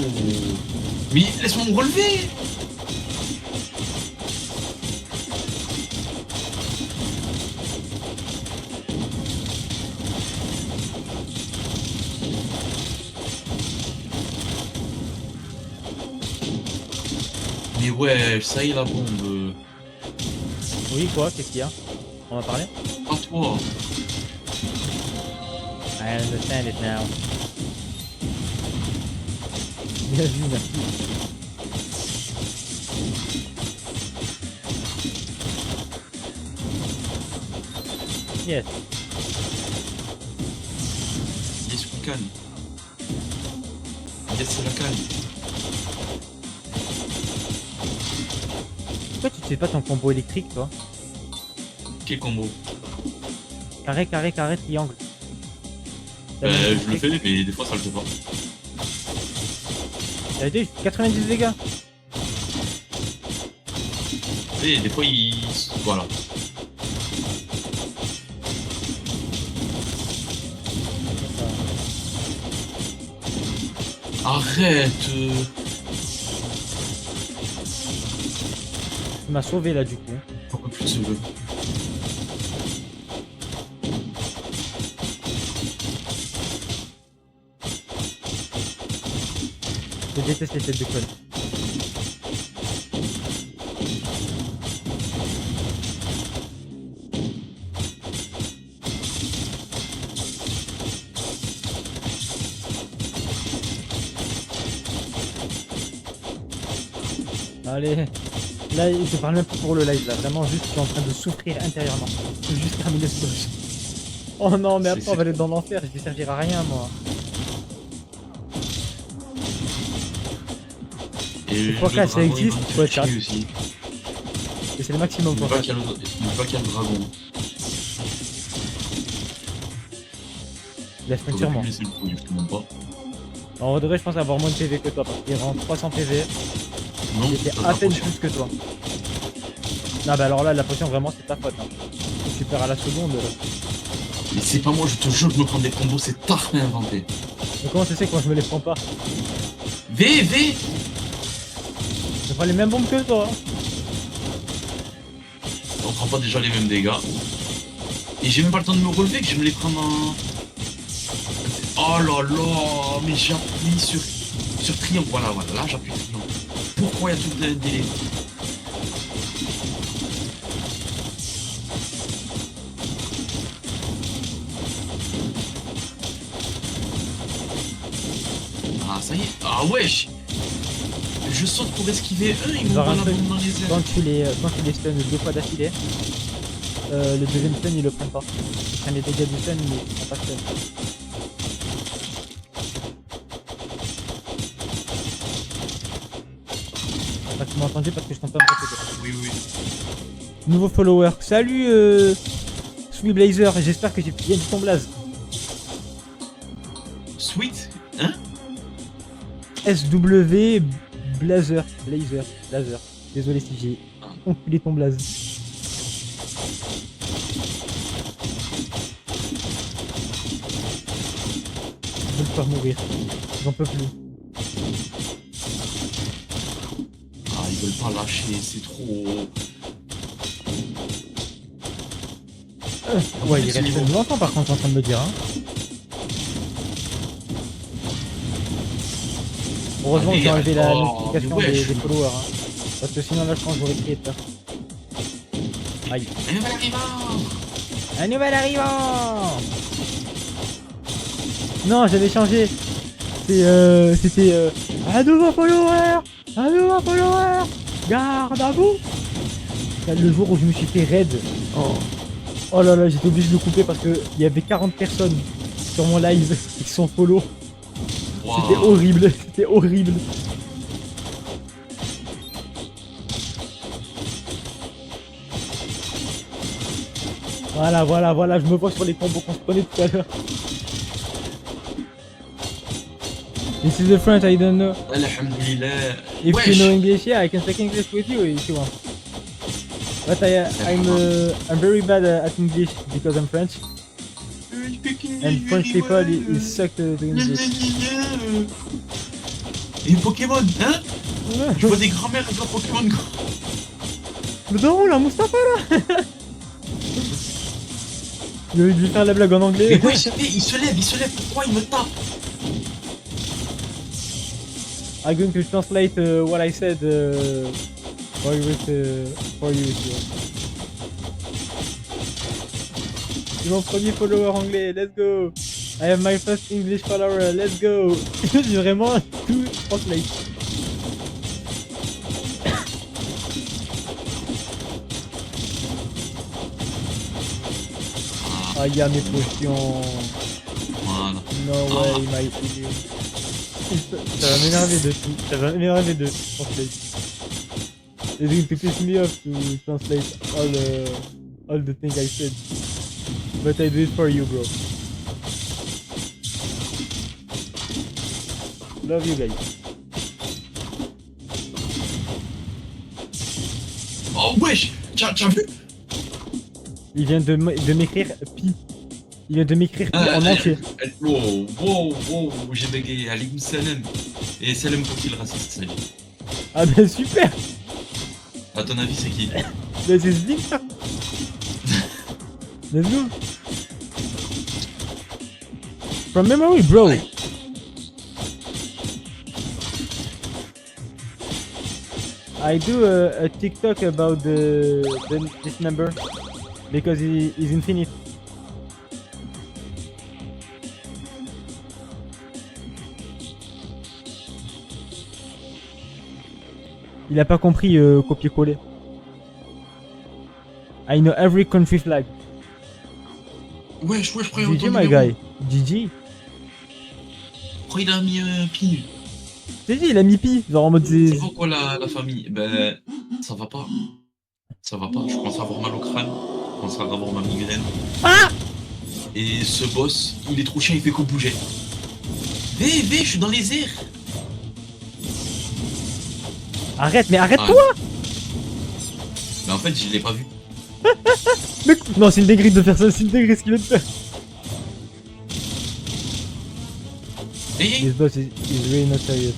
Mais laisse-moi me relever. Mais ouais, ça y est la bombe. Oui, quoi? Qu'est-ce qu'il y a? On va parler? Pas toi. I understand it now. Bien vu, merci. Yes. Yes, we can. Yes, c'est la canne. Pourquoi tu te fais pas ton combo électrique, toi? Quel combo? Carré, carré, carré, triangle. Ben, je le fais, mais des fois ça le fait pas. T'as été 90 dégâts. Et des fois il. Voilà. Arrête. Tu m'as sauvé là, du coup. Pourquoi plus de ce jeu? Je déteste les têtes de conne. Allez, là je parle même pas pour le live là, vraiment juste je suis en train de souffrir intérieurement. Je veux juste terminer ce dodge. Oh non mais après on va aller dans l'enfer, je vais servir à rien moi. Et Pourquoi le ça dragon, existe, il va me ouais, faire ça. chier aussi. Et c'est le maximum Il pour veut pas ça. qu'il y ait le dragon. Laisse-moi sûrement. C'est le coup, je te montre pas. En vrai de vrai je pense avoir moins de PV que toi parce qu'il rend 300 PV. Non, J'étais ça à peine potion. plus que toi. Ah bah alors là la potion vraiment c'est ta faute. Hein. Tu perds à la seconde. Mais c'est pas moi, je te jure, je me prends des combos, c'est tard inventé. Mais comment tu sais quand je me les prends pas? V Je prends les mêmes bombes que toi. On prend pas déjà les mêmes dégâts. Et j'ai même pas le temps de me relever que je me les prends en... Oh là là, mais j'appuie sur triangle. Voilà, là j'appuie triangle. Pourquoi il y a tout le délai? Ah ça y est. Ah wesh. Je saute pour esquiver eux, ils Genre m'envoient un la truc, bombe dans les airs. quand tu les stuns 2 fois d'affilée, le deuxième stun il le prend pas. Il prend les dégâts du stun mais il prend pas stun. Enfin, tu m'as entendu parce que je t'entends me répéter. Oui, oui. Nouveau follower. Salut Sweet Blazer, j'espère que j'ai bien dit ton blaze. Sweet. Hein? SW Blazer. Blazer. Désolé si j'ai enculé ton blaze. Je veux le faire mourir. J'en peux plus. Ah, ils veulent pas lâcher, c'est trop... Ouais, il reste longtemps par contre en train de me dire. Hein. Heureusement que j'ai enlevé la notification des followers. Hein. Parce que sinon là je pense que j'aurais crié de peur. Aïe. Un nouvel arrivant. Un nouvel arrivant. Non, j'avais changé. C'était un nouveau follower. Un nouveau follower. Garde à vous. Le jour où je me suis fait raid. Oh là là, j'étais obligé de le couper parce qu'il y avait 40 personnes sur mon live qui sont follow. Wow. C'était horrible, c'était horrible. Voilà, je me vois sur les combos qu'on se prenait tout à l'heure. This is a French, I don't know. Alhamdulillah. If you know English, yeah, I can speak English with you if you want. But I'm very bad at English because I'm French. And French people is suck to English. Et Pokémon, hein? Je vois des grands-mères avec leur Pokémon. Le daron là, Mustapha là. Il a dû faire la blague en anglais. Mais ouais, il se lève, pourquoi il me tape? I'm going to translate what I said for you. C'est mon premier follower anglais, let's go. I have my first English follower, let's go. J'ai vraiment tout translate. Ah, il y a mes potions. Voilà. No way, my idiot. Ça va m'énerver de translate. It's going to piss me off to translate all the things I said. But I do it for you, bro. Love you guys. Oh wesh, t'as vu? Il vient de m'écrire Pi. Il vient de m'écrire Pi en entier. Wow, j'ai bégayé. Alaykoum salam. Et salam pour qui le raciste, salut. Ah ben super. À ton avis, c'est qui? Ben c'est Slim ça. Let's go. From memory, bro. I do a TikTok about this number because he is infinite. Il a pas compris copier-coller. I know every country flag. Wesh, frère, GG my guy. GG. Pourquoi il a mis Pi? J'ai dit, il a mis Pi. Genre en mode C'est pourquoi la famille? Ben, ça va pas. Je commence à avoir mal au crâne. Je commence à avoir ma migraine. Ah! Et ce boss, il est trop chiant, il fait que bouger. V, je suis dans les airs. Arrête, mais arrête-toi! Mais en fait, je l'ai pas vu. Non, c'est une dinguerie de faire ça, c'est une dinguerie ce qu'il vient de faire. This boss is really not serious.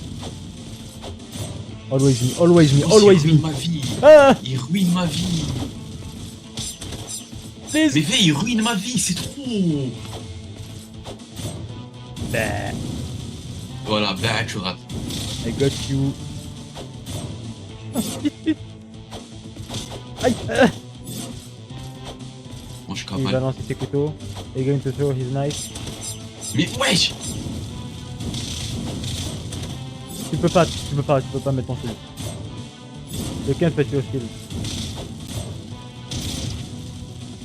Always me. Il ruine ma vie. Ah! Il ruine ma vie. Please. Mais V, il ruine ma vie, c'est trop. Bah. Voilà, bah, tu rates. I got you. Aïe! Moi, je suis Il va capable. lancer ses couteaux. He's going to throw his knife. Mais wesh! Tu peux pas mettre ton shield. You can't put your shield.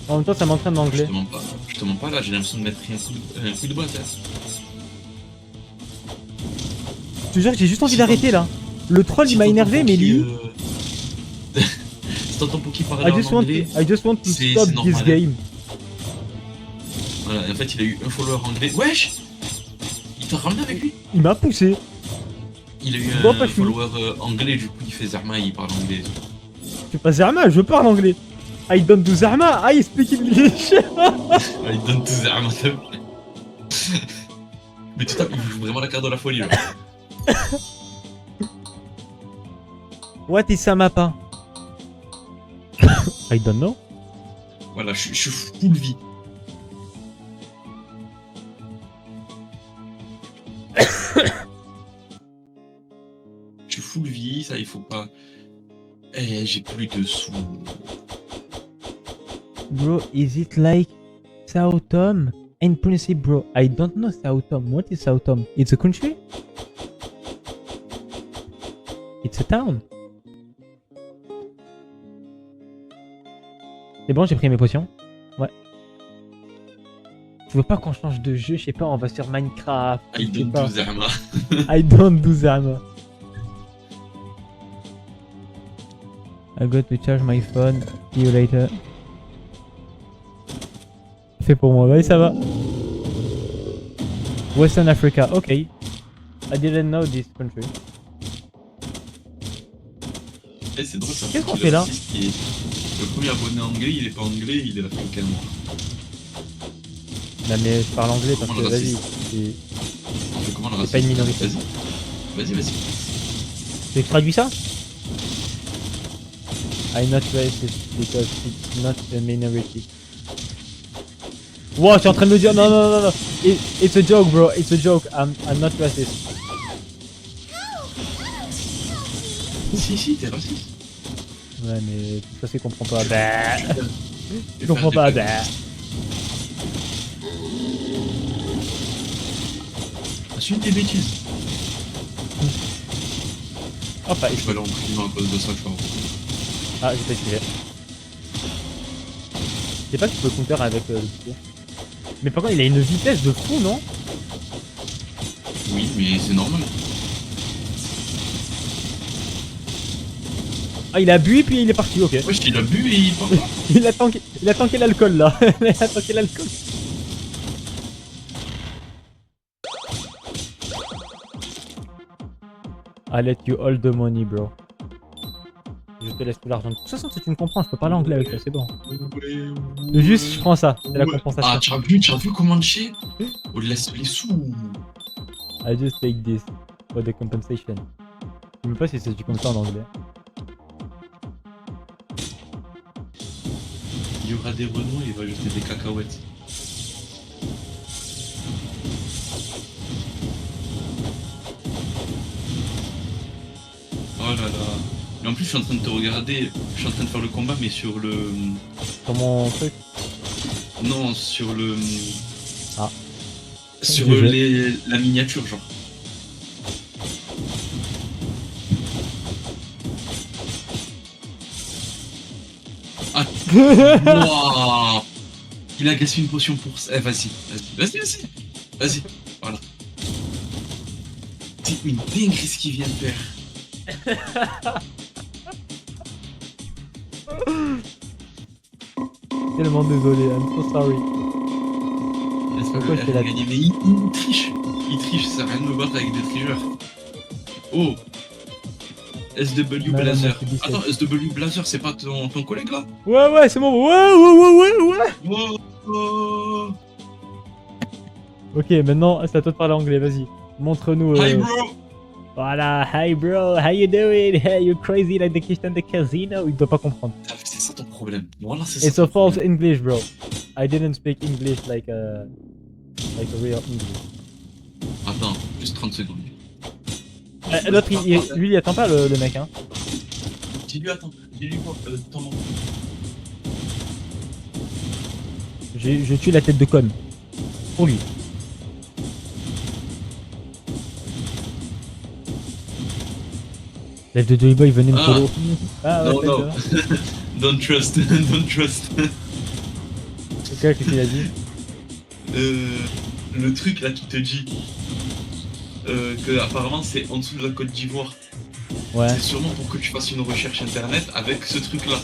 En même temps, ça m'entraîne Je d'anglais. te mens pas là, j'ai l'impression de mettre un coup de boîte là. Je te jure que j'ai juste envie d'arrêter là. Le troll il m'a énervé, mais lui. Si t'entends pour qui parler I en just anglais, want to c'est stop this normal. game. Voilà, et en fait il a eu un follower anglais. Wesh! Il t'a ramené avec lui? Il m'a poussé. Il a eu Bon, un pas fini. follower anglais, du coup il fait Zarma, il parle anglais. C'est pas Zerma, je parle anglais. I don't do Zerma, I speak English. Il donne tout Zarma, s'il te plaît. Mais tout à coup, il joue vraiment la carte de la folie là. What is Samapa? I don't know. Voilà, je suis full vie. Je suis full vie, ça il faut pas. Eh, j'ai plus de sous. Bro, is it like Sao Tome and Principe, bro? I don't know Sao Tome. What is Sao Tome? It's a country? It's a town. C'est bon, j'ai pris mes potions. Ouais. Tu veux pas qu'on change de jeu? Je sais pas, on va sur Minecraft. I je sais don't pas. do Zerma. I don't do Zerma. I got to charge my phone. See you later. C'est pour moi, oui, ça va. Western Africa, ok. I didn't know this country. Eh, c'est drôle ça. Qu'est-ce qu'on fait là? Le premier abonné anglais, il est pas anglais, il est africain. Non mais je parle anglais parce Comment que le vas-y, racisme c'est Comment le c'est pas une minorité. Vas-y, vas-y. Tu veux que je traduis ça? I'm not racist because it's not a minority. Wow, tu es en train de me dire non non non non. It's a joke bro, it's a joke. I'm not racist. Si, t'es raciste. Ouais mais tout ça c'est comprends pas. Bah. Je Je comprends pas. Bah. Assume tes bêtises. Enfin, Je vais aller en prison à cause de ça, je crois. ah j'ai pas essayé. Je sais pas si tu peux counter avec le tir. Mais par contre il a une vitesse de fou non? Oui, mais c'est normal. Ah il a bu puis il est parti, ok. Wesh, il a bu et il part. Il a tanké l'alcool là. Il a tanké l'alcool. I let you hold the money bro. Je te laisse tout l'argent. De toute façon si tu me comprends, je peux parler anglais avec toi, c'est bon. Juste je prends ça, c'est la compensation. Ah, tu as vu comment chier? On laisse les sous. I just take this for the compensation. Je sais même pas si c'est du comme ça en anglais. Il y aura des Renault, il va jeter des cacahuètes. Oh là là. Et en plus, je suis en train de te regarder, je suis en train de faire le combat, mais sur le. Sur mon truc. Non, sur le. Ah. Sur la miniature, genre. Ah. Wouah. Il a gaspillé une potion pour ça. Eh, vas-y. Vas-y. Voilà. C'est une dinguerie ce qu'il vient de faire. Tellement désolé, I'm so sorry. Pourquoi je fais la gagné, mais il triche. Il triche, ça sert à rien de me battre avec des tricheurs. Oh. SW Ouais, Blazer. non, non, Attends, SW Blazer, c'est pas ton collègue là? Ouais, c'est bon. Ouais. Oh. Ok, maintenant c'est à toi de parler anglais, vas-y. Montre-nous. Hi bro. Voilà, hi bro, how you doing? Hey, you crazy like the kid in the casino? Il doit pas comprendre. Ah, c'est ça ton problème. Voilà, c'est ça. It's a false English, bro. I didn't speak English like a real English. Attends, juste 30 secondes. L'autre, lui, il attend pas le mec, hein. Dis-lui, attends. Dis-lui quoi? Ton nom. Je tue la tête de conne. Pour lui. Lève de Boy venait me follow. Ah ouais, non. Don't trust. Ok, qu'est-ce qu'il a dit? Le truc là qui te dit que apparemment c'est en dessous de la Côte d'Ivoire. Ouais. C'est sûrement pour que tu fasses une recherche internet avec ce truc là.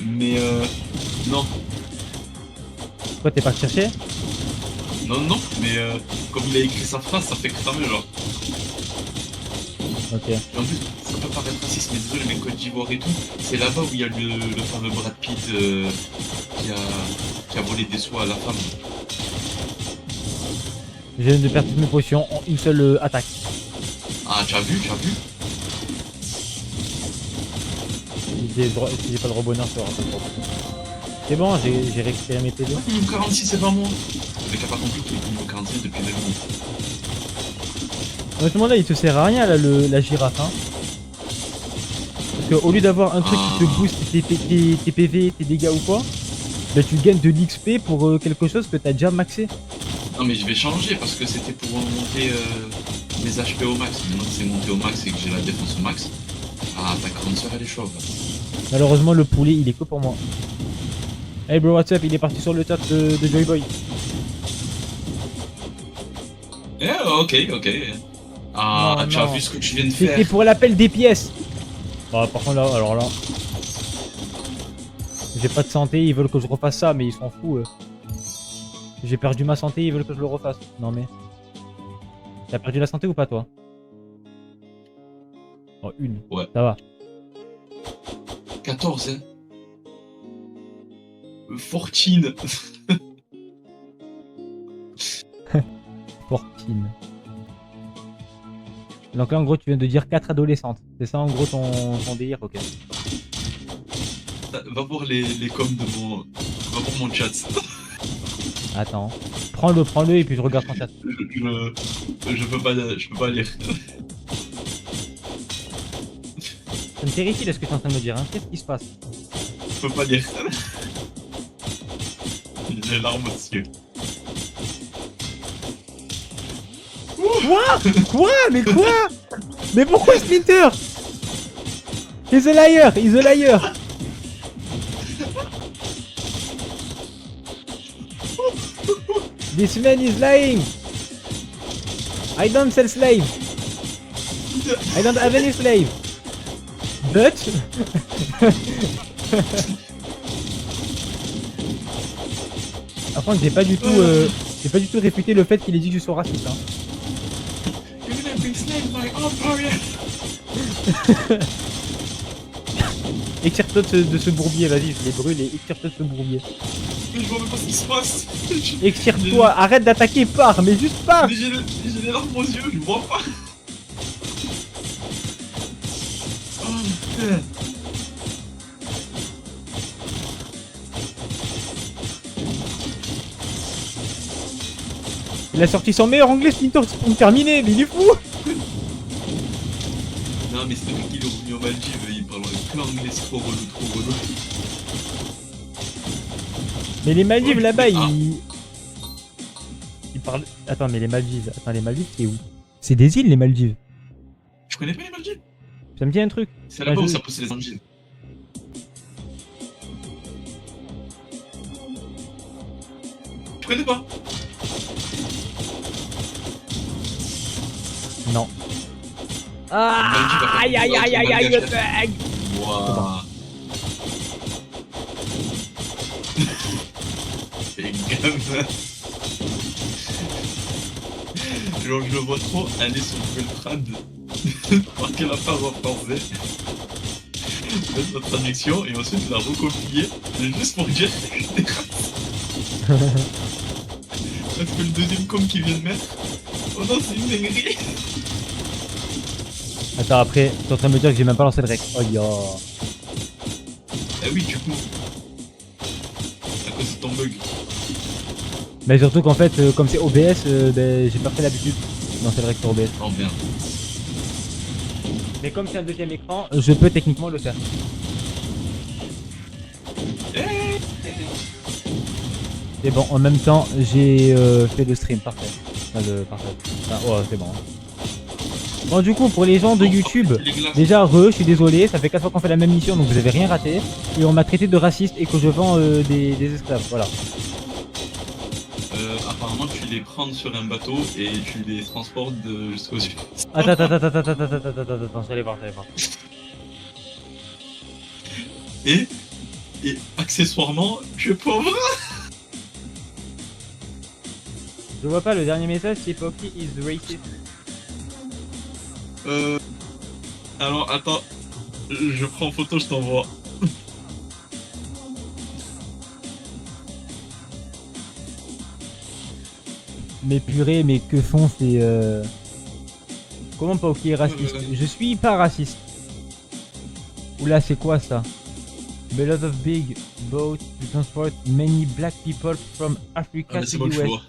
Mais non. Toi t'es pas cherché? Non, mais comme il a écrit sa phrase, ça fait cramer genre. Ok. Et en plus, ça peut paraître raciste, mais désolé, mais Côte d'Ivoire et tout, c'est là-bas où il y a le fameux Brad Pitt qui a volé des soins à la femme. Je viens de perdre toutes mes potions en une seule attaque. Ah, tu as vu Si j'ai pas le rebonheur, ça aura pas de problème. C'est bon, j'ai récupéré mes PV. Niveau 46, c'est pas moi. Le mec a pas compris qu'il est niveau 46 depuis 2 minutes. Honnêtement là il te sert à rien là la girafe hein. Parce que au lieu d'avoir un truc qui te booste tes PV, tes dégâts ou quoi, bah tu gagnes de l'XP pour quelque chose que t'as déjà maxé. Non mais je vais changer parce que c'était pour monter mes HP au max. Maintenant que c'est monté au max et que j'ai la défense au max. Ah ta grande soeur elle est chauve. Malheureusement le poulet il est que pour moi. Hey bro what's up, il est parti sur le chat de Joyboy. Eh ok. Ah Non, tu as non. vu ce que tu viens de faire. C'était pour l'appel des pièces. Bah par contre là, alors là. J'ai pas de santé, ils veulent que je refasse ça mais ils s'en foutent. J'ai perdu ma santé, ils veulent que je le refasse. Non mais... T'as perdu la santé ou pas toi? Oh une. Ouais. Ça va. 14 hein. Fortune. Fortune. Donc là en gros tu viens de dire 4 adolescentes. C'est ça en gros ton délire, ok. Va voir les coms de mon... Va voir mon chat. Attends. Prends-le et puis je regarde ton chat. Je peux pas lire. Ça me terrifie là ce que tu es en train de me dire, hein. Qu'est-ce qui se passe? Je peux pas lire. J'ai les larmes aux yeux. Quoi? Mais quoi? Mais pourquoi Splinter? He's a liar! He's a liar! This man is lying! I don't sell slave! I don't have any slave! But... Enfin, j'ai pas du tout réfuté le fait qu'il ait dit que je sois raciste. Hein. Étire-toi de ce bourbier, vas-y, je les brûle et étire-toi de ce bourbier. Mais je vois même pas ce qui se passe. Étire-toi, arrête d'attaquer, pars, mais juste pars. Mais j'ai les larmes aux yeux, je vois pas. Oh putain. Il a sorti son meilleur anglais Splinter pour me terminer, mais il est fou. Non mais c'est lui qui est revenu en Maldives, il parle que anglais, c'est trop relou. Mais les Maldives Ouais, là-bas, ah. ils parlent... Attends, mais les Maldives, les Maldives c'est où? C'est des îles les Maldives. Je connais pas les Maldives. Ça me dit un truc. C'est là-bas Ouais, où ça pousse les Antilles. Je connais pas. Non. Ah, aïe aïe aïe aïe aïe le bug. Wouah. C'est gamin. Genre je le vois trop aller sur Google Trad, marquer la phrase en français, mettre la traduction et ensuite la recopier juste pour dire que des races. Parce que le deuxième com qu'il vient de mettre, oh non c'est une dinguerie. Attends, après, t'es en train de me dire que j'ai même pas lancé le rec. Oh yo. Ah oui du coup, à cause de ton bug. Mais surtout qu'en fait, comme c'est OBS, ben, j'ai pas pris l'habitude de lancer le rec sur OBS. Oh bien. Mais comme c'est un deuxième écran, je peux techniquement le faire. C'est bon, en même temps, j'ai fait le stream, parfait. Parfait. Ah, oh, c'est bon. Bon, du coup, pour les gens de YouTube, déjà, je suis désolé, ça fait 4 fois qu'on fait la même mission, donc vous avez rien raté. Et on m'a traité de raciste et que je vends des esclaves, voilà. Apparemment tu les prends sur un bateau et tu les transportes jusqu'aux yeux. Attends, j'allais voir. Et accessoirement, tu es pauvre. Je vois pas le dernier message, c'est Pocky is racist. Alors attends, je prends photo, je t'envoie. Mais purée, mais que font ces... Comment Pocky est raciste? Je suis pas raciste. Oula, c'est quoi ça? A lot of big boats to transport many black people from Ah, Africa mais to c'est bon, je US. vois.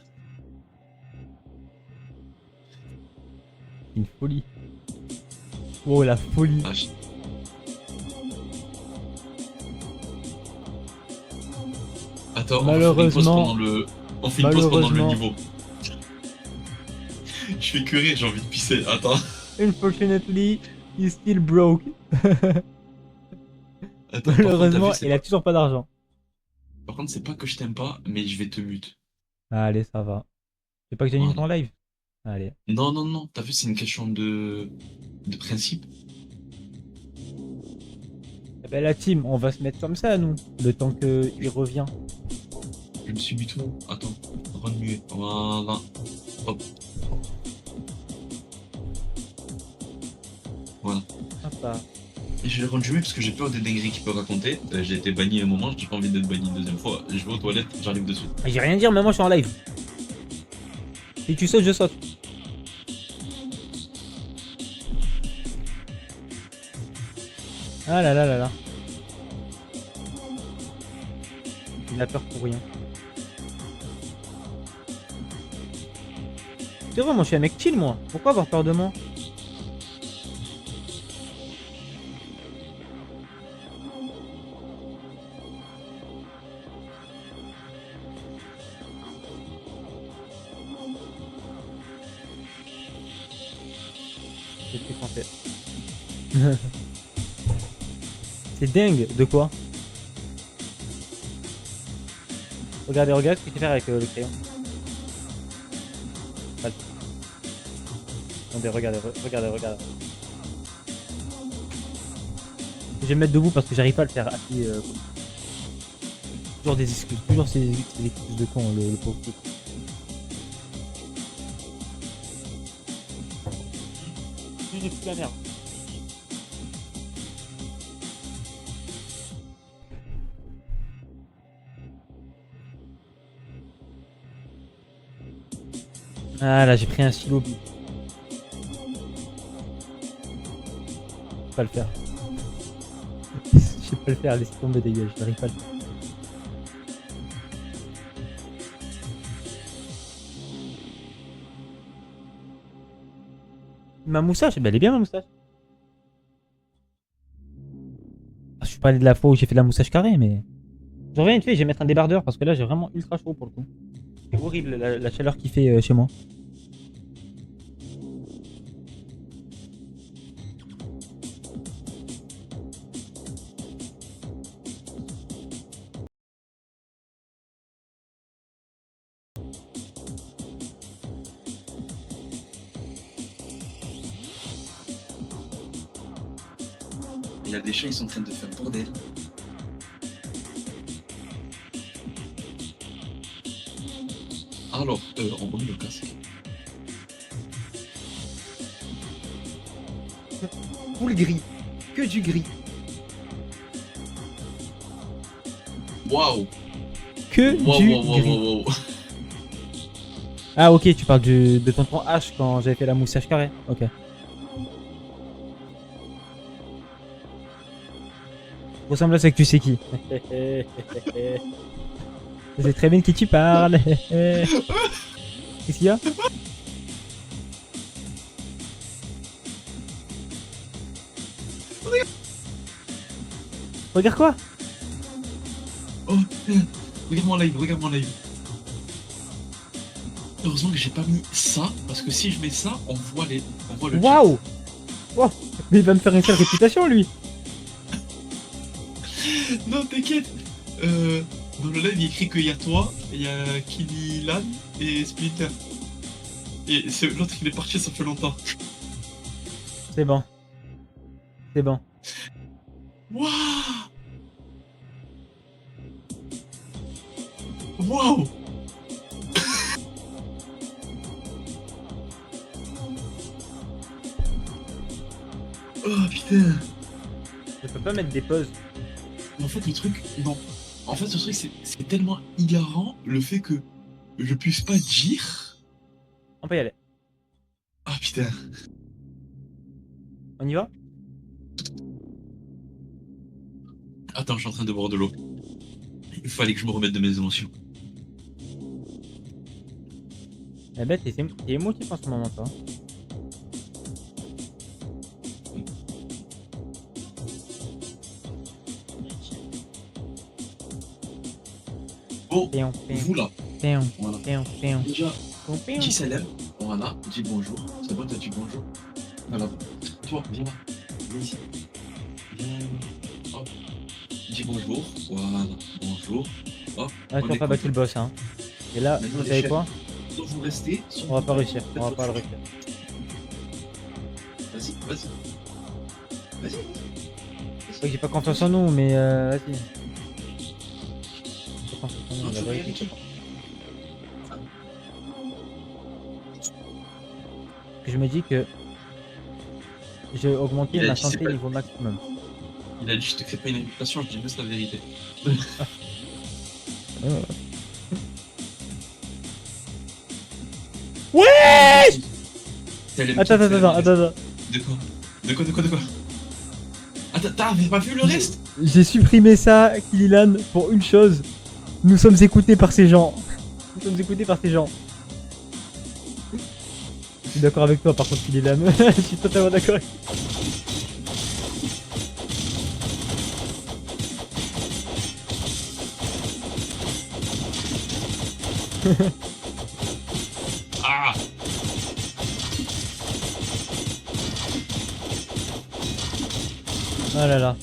Une folie. Oh la folie. Ah, attends, on va faire une pause Malheureusement, pendant le. On fait une pause pendant le malheureusement, niveau. Je fais que rire, j'ai envie de pisser. Attends, unfortunately, he's still broke. attends, par contre, t'as vu, Malheureusement, c'est il a pas. toujours pas d'argent. Par contre, c'est pas que je t'aime pas, mais je vais te mute. Allez, ça va. C'est pas que j'anime Voilà. ton live. Allez. Non, non, non, t'as vu, c'est une question de principe. Eh ben la team, on va se mettre comme ça, nous. Le temps qu'il revient. Je me suis muté. Attends, run muet. Voilà. Hop, voilà. Sympa. Et je l'ai rendu muet parce que j'ai peur des dingueries qu'il peut raconter. J'ai été banni un moment, j'ai pas envie d'être banni une deuxième fois. Je vais aux toilettes, j'arrive dessus. J'ai rien à dire, mais moi je suis en live. Si tu sautes, je saute. Ah là là là là. Il a peur pour rien. C'est vrai, moi je suis un mec chill, moi. Pourquoi avoir peur de moi? Je suis français. C'est dingue, de quoi? Regardez, regarde ce que tu fais avec le crayon. Voilà. Attendez, regardez, regardez, regardez. Je vais me mettre debout parce que j'arrive pas à le faire assis. Toujours des excuses, toujours ces excuses de con, le pauvre truc. J'ai foutu la merde. Ah là, j'ai pris un stylo. Je peux pas le faire. Je sais pas le faire, laisse tomber, dégage, j'arrive pas à le faire. Ma moustache, bah elle est bien ma moustache. Ah, je suis pas allé de la fois où j'ai fait de la moustache carrée, mais. Je reviens vite fait, je vais mettre un débardeur parce que là j'ai vraiment ultra chaud pour le coup. C'est horrible la chaleur qu'il fait chez moi. Il y a des chiens, ils sont en train de faire bordel. Alors, on remet le casque. Full gris. Que du gris. Waouh! Que Waouh, du waouh, waouh, gris. waouh, waouh. Ah ok, tu parles de tonton H quand j'avais fait la moustache carrée. Ok. Ressemble à ça que tu sais qui. Je sais très bien de qui tu parles. Qu'est-ce qu'il y a? Regarde quoi? Oh, regarde mon live, regarde mon live. Heureusement que j'ai pas mis ça, parce que si je mets ça, on voit le chat. Waouh! Wow. Mais il va me faire une sale réputation lui. Non, t'inquiète. Dans le live, il écrit qu'il y a toi, il y a Killian et Splinter. Et l'autre, il est parti, ça fait longtemps. C'est bon. C'est bon. Waouh! Waouh! Oh putain! Je peux pas mettre des pauses. En fait, le truc, non. En fait, le truc, c'est tellement hilarant le fait que je puisse pas dire. On peut y aller. Ah putain! On y va? Attends, je suis en train de boire de l'eau. Il fallait que je me remette de mes émotions. Eh ben, t'es émotif en ce moment, toi. Bon, Péon, vous là, péon, voilà. péon, péon, Déjà, péon. dis salam. Voilà, dis bonjour. C'est bon, t'as dit bonjour. Voilà. Toi, viens là. Viens ici. Viens. Hop. Dis bonjour. Voilà. Bonjour. Hop. Ah, tu On vas est pas battu le content. boss, hein. Et là, Maintenant, vous les savez chefs. quoi? Soit vous restez, soit On va vous pas réussir, faites on va votre pas le choix. réussir. Vas-y, vas-y. Vas-y. C'est vrai que j'ai pas confiance en nous, mais vas-y. J'ai pas confiance en nous, Non, la tu vas y vérité, aller qui? que je me dis que j'ai augmenté Il a ma dit, c'est santé pas- niveau maximum. Il a dit, je te fais pas une réputation, je dis juste la vérité. Ouais! Tell him Attends, to- attends, tell him attends, to- attends, attends. De quoi? De quoi, de quoi, de quoi? Attends, t'avais pas vu le reste? J'ai supprimé ça, Kililan, pour une chose. Nous sommes écoutés par ces gens. Nous sommes écoutés par ces gens. Je suis d'accord avec toi, par contre, Kililan. Je suis totalement d'accord. Ah! Ah là là.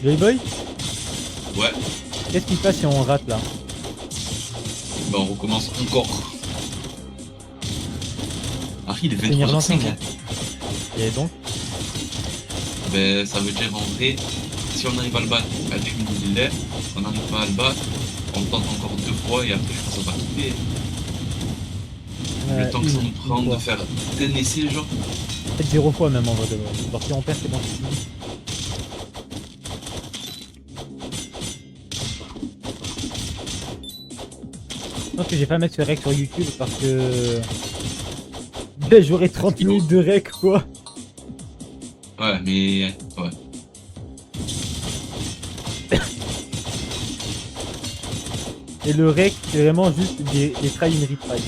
Joy Boy, Ouais, qu'est-ce qui se passe si on rate là? bah on recommence encore. Ah, il est Finir 23h05. longtemps, Et donc, Ben, ça veut dire en vrai, si on arrive à le battre avec une militaire, on n'arrive pas à le battre, on tente encore 2 fois et après je pense qu'on va quitter. Le temps que ça nous prend de faire un essai, genre. peut-être 0 fois même en vrai de vrai. Alors si on perd, c'est bon. Je pense que j'ai pas mettre ce rec sur YouTube parce que ben, j'aurai 30 minutes de rec quoi. Ouais, mais. Ouais. Et le rec c'est vraiment juste des try and retry.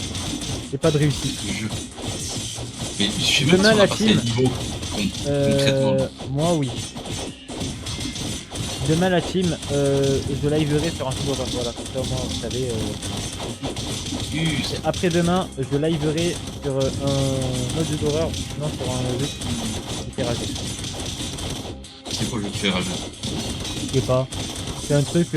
C'est pas de réussite. Je... Mais je sais même Demain, pas si on la a passé team. un niveau concrètement. Moi oui. Demain la team, je liverai sur un site d'horreur. Voilà, comme ça au moins vous savez. Juste. Après-demain, je liverai sur un mode d'horreur, sinon sur un jeu qui fait rager. C'est quoi le jeu de faire à jeu? Je sais pas. C'est un truc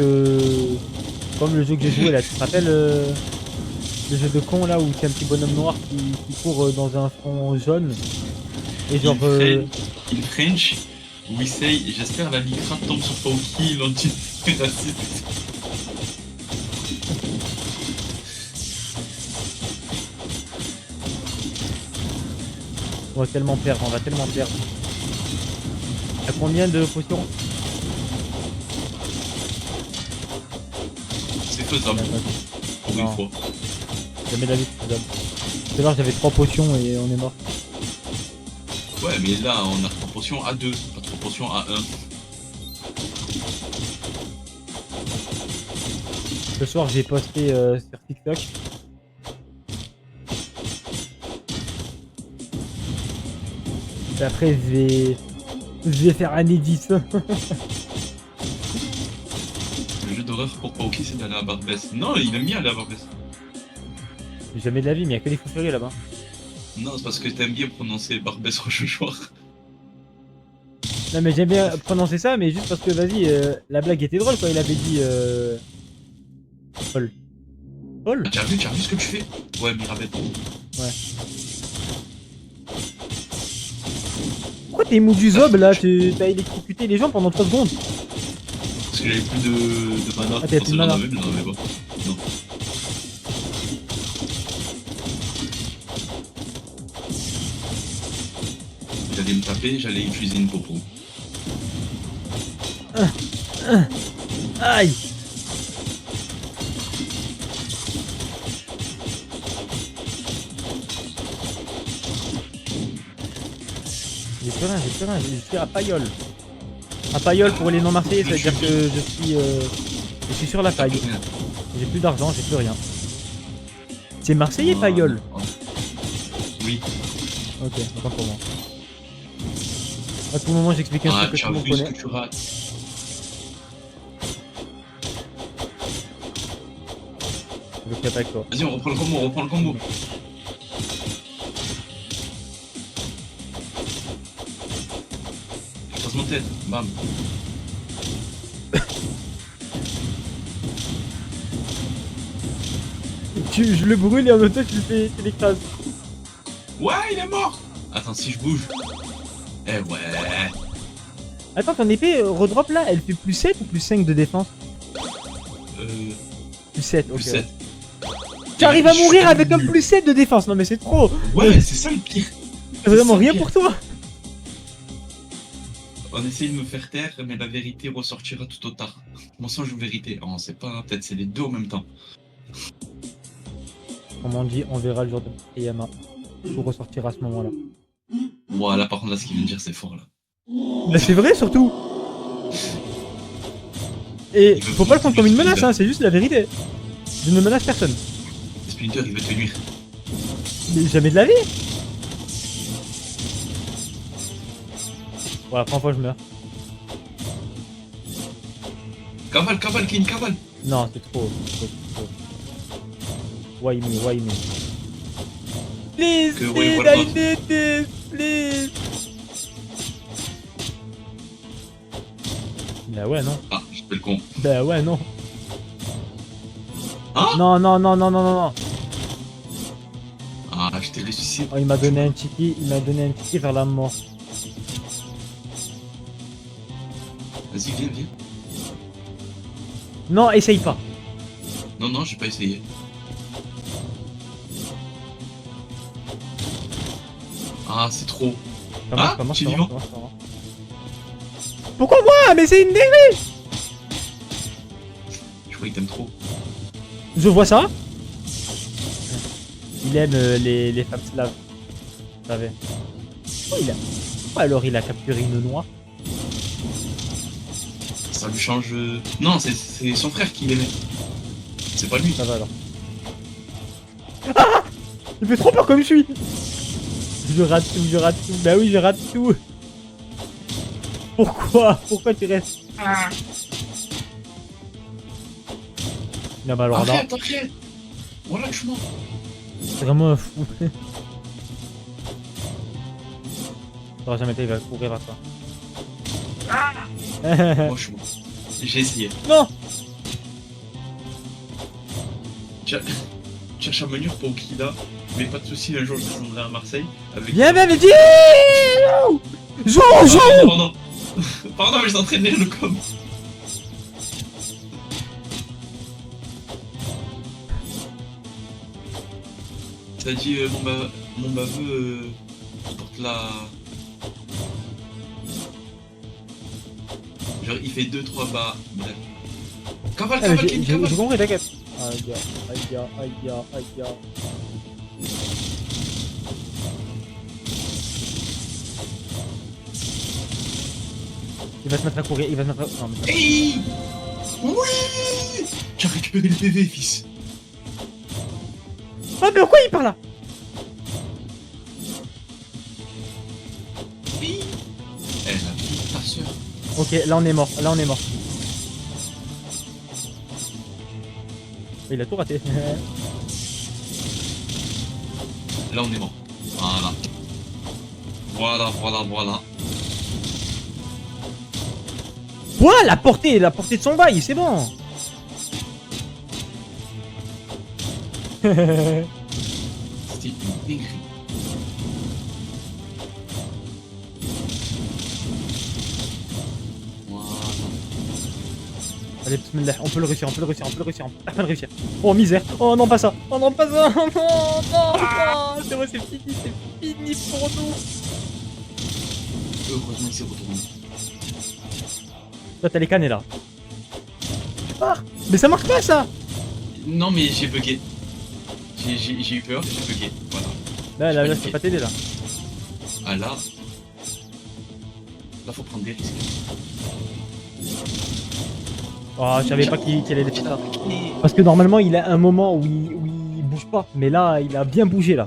comme le jeu que j'ai joué là. Tu te rappelles le jeu de con là où c'est un petit bonhomme noir qui court dans un fond jaune et genre. Il French, we say, j'espère la micra tombe sur Pauki, l'anti-raciste. On va tellement perdre, on va tellement perdre. T'as combien de potions? C'est faisable, pour une Non. fois. Jamais de la vie c'est faisable. Tout à l'heure j'avais 3 potions et on est mort. Ouais, mais là, on a 3 potions à 2, pas 3 potions à 1. Ce soir j'ai posté sur TikTok. Et après je vais faire un edit. Le jeu d'horreur pour Pauki, c'est d'aller à Barbès. Non, il aime bien aller à Barbès. Jamais de la vie, mais il y a que des fous furieux là-bas. Non, c'est parce que t'aimes bien prononcer Barbès Rochechouart. Non mais j'aime bien prononcer ça, mais juste parce que vas-y, la blague était drôle quand il avait dit Paul. Paul? Ah, tu as vu ce que tu fais? Ouais, Mirabel. Ouais. Pourquoi t'es mou du zob là? T'as électrocuté les gens pendant 3 secondes. Parce que j'avais plus de mana. Ah, t'avais plus de mana. J'en avais, mais j'en avais pas. Non. J'allais me taper, j'allais utiliser une popo. Aïe! J'ai plus rien, je suis à paillole. Un paillole pour les non-marseillais, ça veut dire que je suis sur la paille. J'ai plus d'argent, j'ai plus rien. C'est marseillais paillole. Oui. Ok, autant pour moi. À tout moment, j'explique un Ah, truc que tu tout as le monde vu ce connaît. que tu rates. Je fais pas avec toi. Vas-y, on reprend le combo, on reprend le combo. Je passe mon tête, bam. Je le brûle et en même temps, tu l'écrases. Ouais, il est mort. Attends, si je bouge. Eh ouais. Attends, ton épée redrop là, elle fait plus 7 ou plus 5 de défense? Plus 7, ok. Plus 7. Tu arrives à mourir avec un plus 7 de défense, non mais c'est trop. Ouais, c'est ça le pire. C'est vraiment ça, rien pire. pour toi. On essaye de me faire taire, mais la vérité ressortira tout au tard. Mensonge ou vérité? Oh, on sait pas, peut-être c'est les deux en même temps. Comme on dit, on verra le jour de Yama. Tout ressortira à ce moment-là. Voilà, par contre, là, ce qu'il vient de dire, c'est fort, là. Bah c'est vrai surtout. Et faut pas le prendre comme une menace, hein, c'est juste la vérité. Je ne menace personne. Splinter, il veut te nuire. Mais jamais de la vie. Voilà, première fois je meurs. Cavale, cavale, King, cavale. Non, c'est trop. Why me, why me? Please, Que please, why I need this, please. Bah ouais, non. Ah, je fais le con. Bah ouais, non. Hein? Non, non, non, non, non, non, non. Ah, je t'ai ressuscité. Oh, il m'a donné un tiki, vers la mort. Vas-y, viens, viens. Non, essaye pas. Non, non, j'ai pas essayé. Ah, c'est trop. Ça marche, Ah, ça marche, j'ai ça vivant. marche, ça marche. Pourquoi moi? Mais c'est une dinguerie. Je crois qu'il t'aime trop. Je vois ça. Il aime les femmes slaves. Vous savez. Oh, alors il a capturé une noix. Ça lui change. Non, c'est son frère qui l'aimait. C'est pas lui. Ça va alors. Ah, il fait trop peur comme je suis. Je rate tout, je rate tout. Bah oui, je rate tout. Pourquoi? Pourquoi tu restes? Non, bah alors là, Arrête, arrête. Voilà que je mens. c'est vraiment un fou. T'auras jamais été, il va courir à toi. Moi, je suis mort. J'ai essayé. Non. Cherche un menu pour Okida, mais pas de soucis, un jour je descendrai à Marseille avec. Viens, viens, viens, joue, Ah, joue. pardon. Pardon, mais je suis en train de lire le com. Ça dit mon baveux porte la. Genre il fait 2-3 bas. Bref. Cavale, Ah, mais cavale, King, cavale. j'ai compris, t'inquiète. Aïe, aïe, aïe, aïe, aïe. Il va se mettre à courir, il va se mettre à... Non, mais... Hey oui. Tu as récupéré le PV, fils. Ah, mais pourquoi il part là? Oui. Elle a pris ta soeur. Ok, là on est mort, là on est mort. Il a tout raté. Là on est mort. Voilà. Voilà, voilà, voilà. Quoi? La portée de son bail, c'est bon. C'était une dinguerie. Voilà. Allez, bismillah, on peut le réussir, on peut le réussir, on peut le réussir, on peut pas le réussir. Oh misère, oh non pas ça, oh non pas ça, oh non, non, non, c'est vrai, c'est fini pour nous. Heureusement il s'est retourné. Toi t'as les canets là. Ah, mais ça marche pas ça. Non mais j'ai bugué. J'ai eu peur, j'ai bugué. Voilà. Là, je peux pas t'aider là. Ah là. Là, faut prendre des risques. Oh, je savais pas qu'il allait faire ça. Parce que normalement, il a un moment où il bouge pas. Mais là, il a bien bougé là.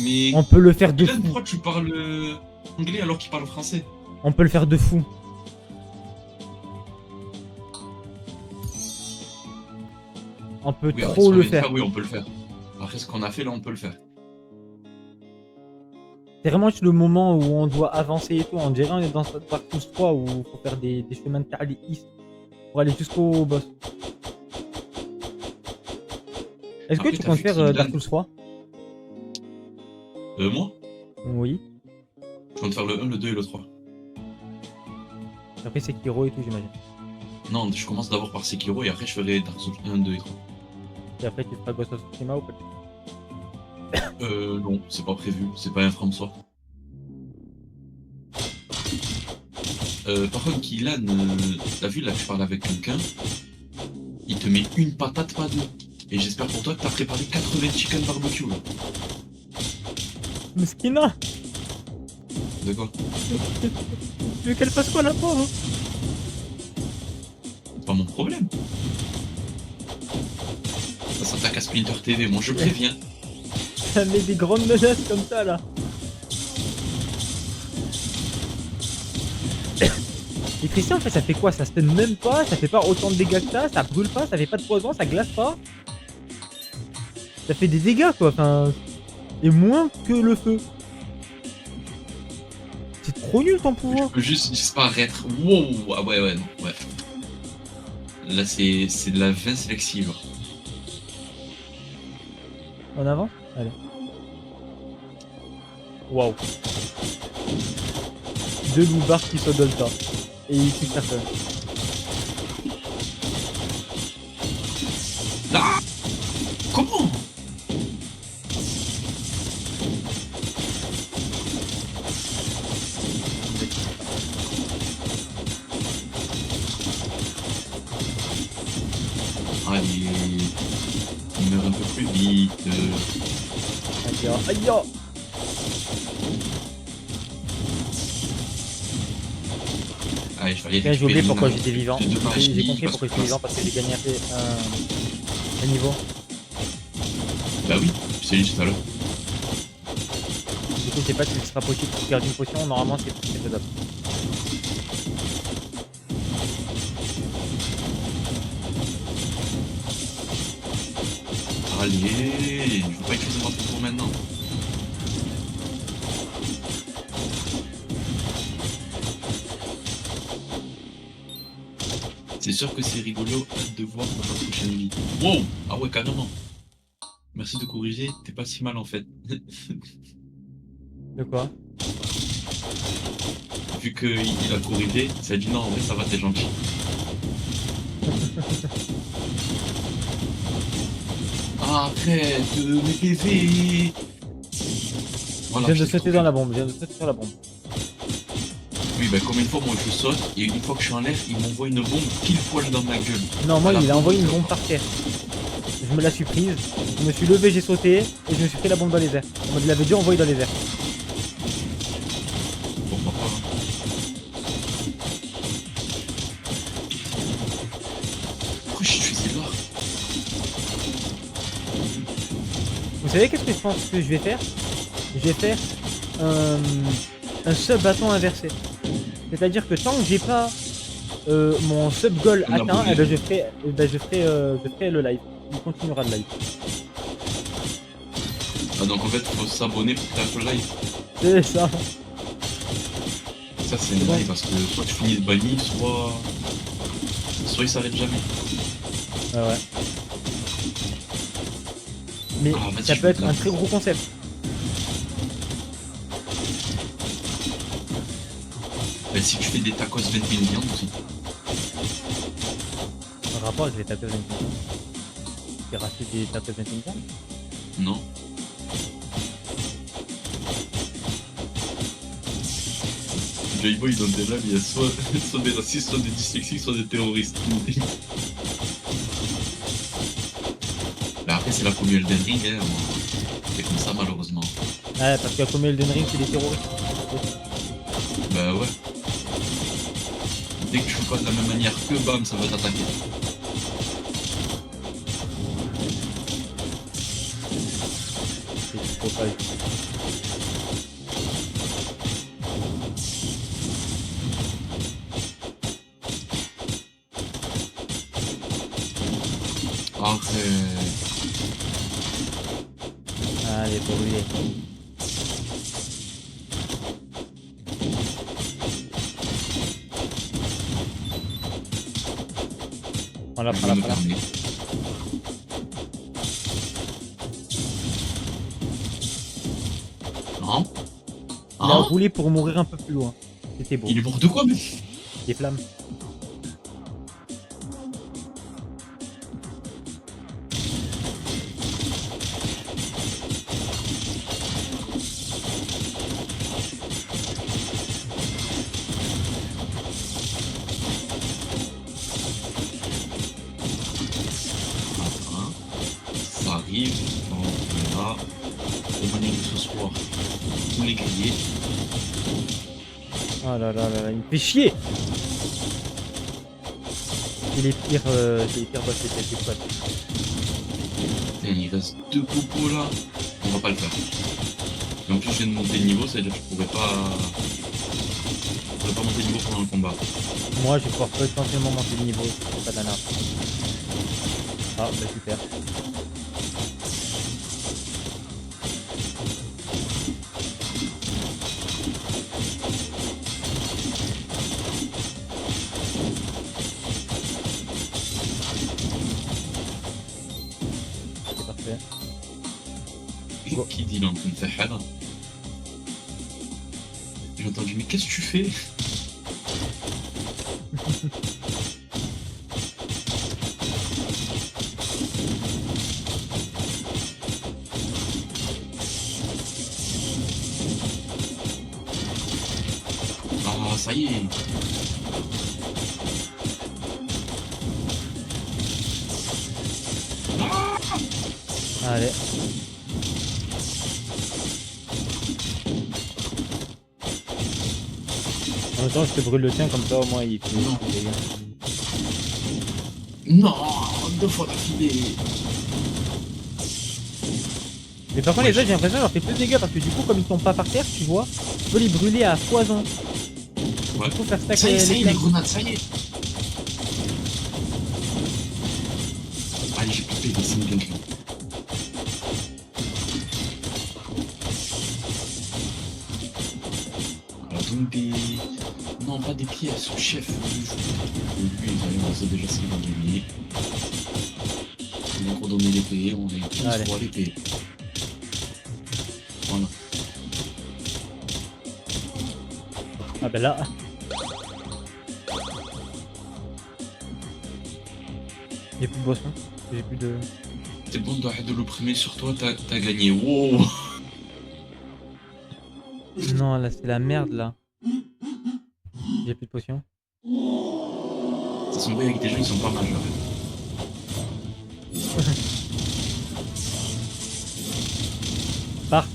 Mais. On peut le faire de Dylan, fou. pourquoi tu parles anglais alors qu'il parle français? On peut le faire de fou. On peut Oui, après, trop ce qu'on le vient de faire. Oui, on peut le faire. Après, ce qu'on a fait là, on peut le faire. C'est vraiment le moment où on doit avancer et tout. On dirait on est dans Dark Souls 3 où il faut faire des chemins de Charlie East pour aller jusqu'au boss. Est-ce que Après, tu t'as comptes vu faire Dylan Dark Souls 3? Moi? Oui. Je compte faire le 1, le 2 et le 3. Après Sekiro et tout, j'imagine. Non, je commence d'abord par Sekiro et après je ferai Dark Souls 1, 2 et 3. Et après tu feras Ghost of Tsushima ou pas? Non, c'est pas prévu, c'est pas un François. Par contre, Kylan, t'as vu là que je parle avec quelqu'un, il te met une patate, pas deux. Et j'espère pour toi que t'as préparé 80 chicken barbecue là. Meskina! D'accord? Tu veux qu'elle fasse quoi la pauvre? C'est pas mon problème. Ça s'attaque à Splinter TV, moi je préviens. Ça met des grandes menaces comme ça là. Et Christian en fait ça fait quoi? Ça stun même pas, ça fait pas autant de dégâts que ça brûle pas, ça fait pas de poison, ça glace pas. Ça fait des dégâts quoi, enfin... Et moins que le feu. C'est trop nul ton Je pouvoir. peux juste disparaître. Wow! Ah ouais, non, ouais. Là c'est de la vin sélective. En avant? Allez. Waouh. Deux loupards qui sautent Dolta. Et ils tuent personne. Ah! Comment? Allez, il meurt un peu plus vite. Aïe aïe. Allez, je vais aller J'ai récupérer oublié pourquoi une- j'étais vivant. de ma J'ai vie, compris parce pourquoi que- j'étais vivant parce que j'ai gagné un niveau. Bah oui, je t'ai dit tout à l'heure. Du coup, je sais pas si ce sera possible de perdre une potion. Normalement, c'est faisable. Allez, je veux pas utiliser ma pour maintenant. C'est sûr que c'est rigolo, hâte de voir dans la prochaine vie. Wow! Ah ouais, carrément. Merci de corriger, t'es pas si mal en fait. De quoi? Vu qu'il a corrigé, il s'est dit non, en vrai ça va, t'es gentil. Arrête, mes PV! Voilà, Je viens de t'ai sauter trouvé. dans la bombe. Je viens de sauter sur la bombe. Oui, bah comme une fois, moi je saute, et une fois que je suis en l'air, il m'envoie une bombe pile poil dans ma gueule. Non, moi, À la il a bombe. envoyé une bombe par terre. Je me la suis prise. Je me suis levé, j'ai sauté. Et je me suis pris la bombe dans les airs. En mode, il avait déjà envoyé dans les airs. Pourquoi pas? Pourquoi je suis là? Vous savez qu'est-ce que je pense que je vais faire? Je vais faire un sub-bâton inversé. C'est-à-dire que tant que j'ai pas mon sub-goal On a atteint, bougé. eh ben, je ferai le live. Il continuera le live. Ah, donc en fait, faut s'abonner pour faire le live. C'est ça. Ça, c'est une live parce que soit tu finis le banni, soit il s'arrête jamais. Ah ouais. Mais Ah, vas-y, ça je peut vais être te un la- très gros concept. Bah, si tu fais des tacos 20 000 viandes aussi. En rapport avec les tacos 21. J'ai racheté des tacos 21. Non. Jayboy dans des lives, il y a soit des racistes, soit des dyslexiques, soit des terroristes. Bah, après, c'est la première Elden Ring, hein. C'est comme ça, malheureusement. Ouais, parce qu'à comme Elden Ring, c'est des terroristes. Bah ouais. Dès que tu fais pas de la même manière que bam, ça va t'attaquer. C'est trop pas. Arrête. Allez, brûlé. Prends-la, Je prends-la, me prends-la. permets. Non. Il a Hein? roulé pour mourir un peu plus loin. C'était beau. Il est mort de quoi, mais? Des flammes. Hein? Ça arrive. On va revenir ce soir. Tous les grillés. Oh là là là là, il me fait chier. C'est les pires boss c'est quoi. Tiens, il reste 2 copos là. On va pas le faire. Et en plus, je viens de monter le niveau, c'est-à-dire que je pourrais pas monter le niveau pendant le combat. Moi je vais pouvoir potentiellement monter le niveau, c'est pas de la merde. Ah bah super. C'est parfait. Et Go. qui dit là en train de faire hal? J'ai entendu, mais qu'est-ce que tu fais? Ah, ça y est. Allez. En même temps je te brûle le tien comme ça au moins il fait Non. des dégâts. Non, 2 fois d'affilée. Mais par contre les autres j'ai l'impression que leur fait plus de dégâts parce que du coup comme ils tombent pas par terre tu vois, tu peux les brûler à foison. Ouais. Du coup faire stack Ça y est, les ça y est, les flammes. grenades, ça y est. Allez, j'ai plus payé, c'est une dinguerie. Alors, donc des... Non, pas des pièces, chef. Lui, on sait déjà ce qu'il va gagner. On va encore donner l'épée, on est 15 Allez. fois l'épée. Voilà. Ah bah là. J'ai plus de boisson, j'ai plus de... C'est bon de l'opprimer sur toi, t'as gagné. Wow. Non là c'est la merde là. J'ai plus de potions. Ça s'en va avec des gens, ils sont pas majeurs. Pars.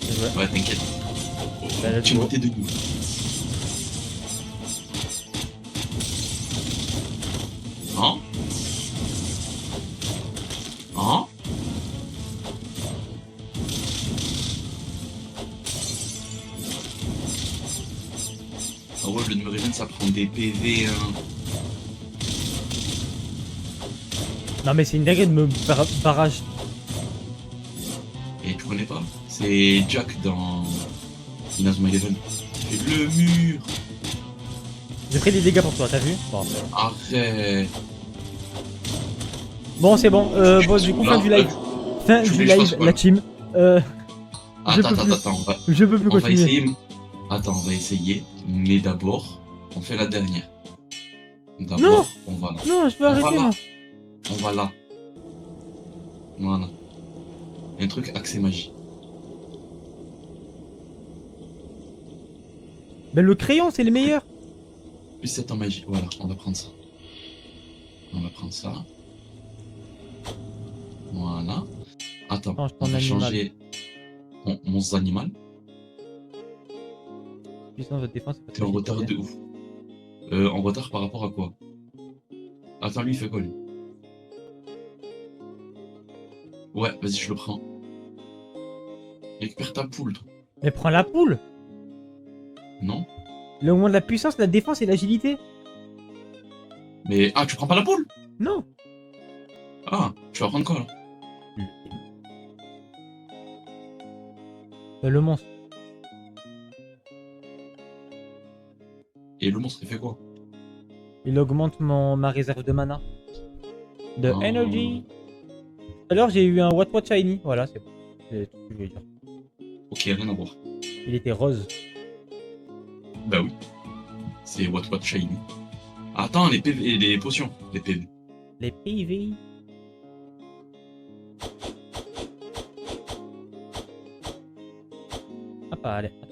Ouais. Ouais, t'inquiète. Bah, let's Tu go. montais de nous. Hein? Hein? Ah ouais, le de me réveiller, ça prend des PV. Non mais c'est une dinguerie de me barrage. Et tu connais pas? C'est Jack dans Inazuma Eleven. C'est le mur. J'ai pris des dégâts pour toi, t'as vu? Bon, Arrête. bon c'est bon, bon du coup fin du live. Fin je du voulais que je live, fasse quoi, la là? team. Je peux plus. Attends, Je peux plus on va continuer. essayer. Attends, on va essayer. Mais d'abord, on fait la dernière. Non. D'abord, on va là. Non, je veux On arrêter va là. moi. On va là. Voilà. Il y a un truc accès magie. Ben le crayon c'est le meilleur. Plus 7 en magie. Voilà, on va prendre ça. On va prendre ça. Voilà. Attends, Non, je prends on va l'animal. changer mon animal. puissance, votre défense. T'es en retard de ouf. En retard par rapport à quoi? Attends, lui, il fait quoi, lui? Ouais, vas-y, je le prends. Récupère ta poule, toi. Mais prends la poule. Non? Le moment de la puissance, la défense et l'agilité. Mais... Ah, tu prends pas la poule? Non. Ah, tu vas prendre quoi, là? Le monstre. Et le monstre, il fait quoi? Il augmente ma réserve de mana. De Oh. energy. Tout à l'heure, j'ai eu un What What Shiny. Voilà, c'est bon. C'est tout ce que je voulais dire. Ok, rien à voir. Il était rose. Bah oui. C'est What Shiny. Attends, les PV, les potions. Les PV. Les PV. Hop, allez. Attends.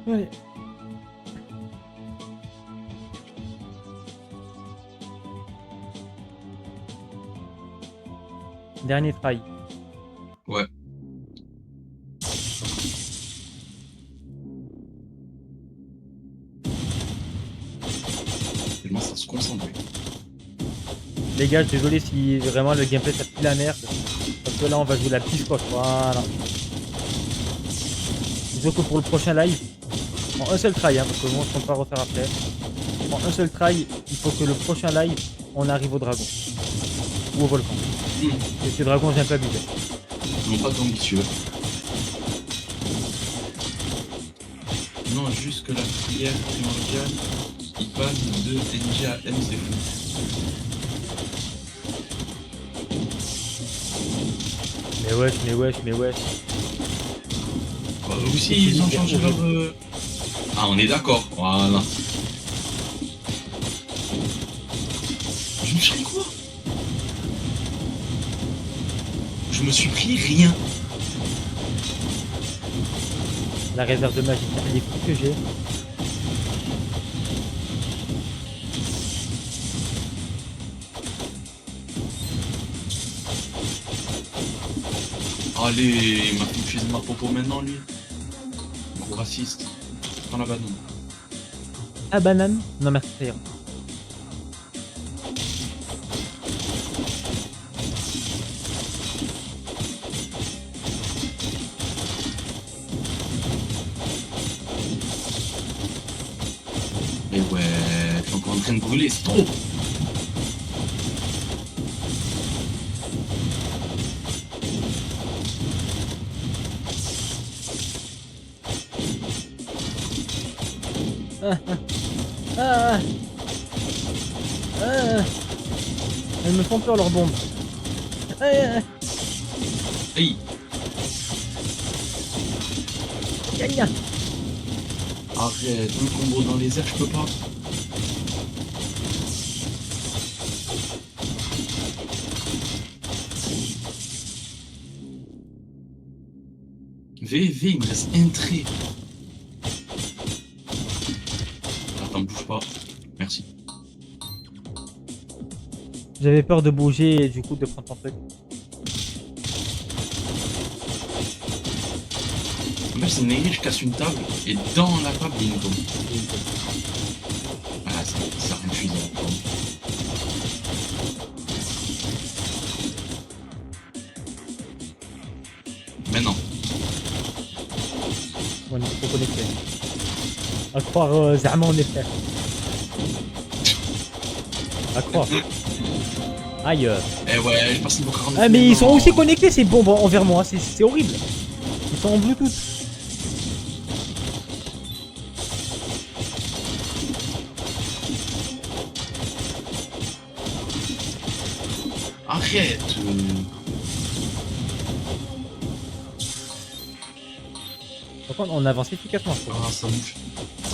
Allez. Dernier try. Ouais. Tellement ça se concentre. Les gars, désolé si vraiment le gameplay ça pue la merde. Parce que là, on va jouer la piste quoi. Voilà. Disons que pour le prochain live, en un seul try, hein, parce que moi je compte pas refaire après. En un seul try, il faut que le prochain live, on arrive au dragon. Ou au volcan. Et ce dragon, j'ai un peu abusé. Non, pas ambitieux. Non, juste que la prière primordiale, il passe de NG à M, c'est fou. Mais wesh. Bah, aussi, ils ont changé leur... Ah, on est d'accord, voilà. Je me suis pris quoi? Je me suis pris rien. La réserve de magie, les coups que j'ai. Allez, il m'a fait utiliser ma popo maintenant, lui. Gros raciste. Prends la banane. Ah, banane? Non, merci, ça ira. Mais ouais, je suis encore en train de brûler, c'est trop. Elles me font peur leurs bombes. Aïe. Gagne. Arrête, le combo dans les airs, je peux pas. VV, il me reste un trait. Attends, bouge pas. Merci. J'avais peur de bouger et du coup de prendre ton truc. En fait, c'est une je casse une table et dans la table, il y a une tombe. Ah, ça refuse la tombe. Maintenant. On est trop connectés. À croire Zama en effet. À croire. Aïe. Eh ouais, je passe niveau 49. Ah mais ils sont aussi connectés ces bombes envers moi, c'est horrible. Ils sont en Bluetooth. Arrête. Par contre on avance efficacement. Je trouve. Ah, ça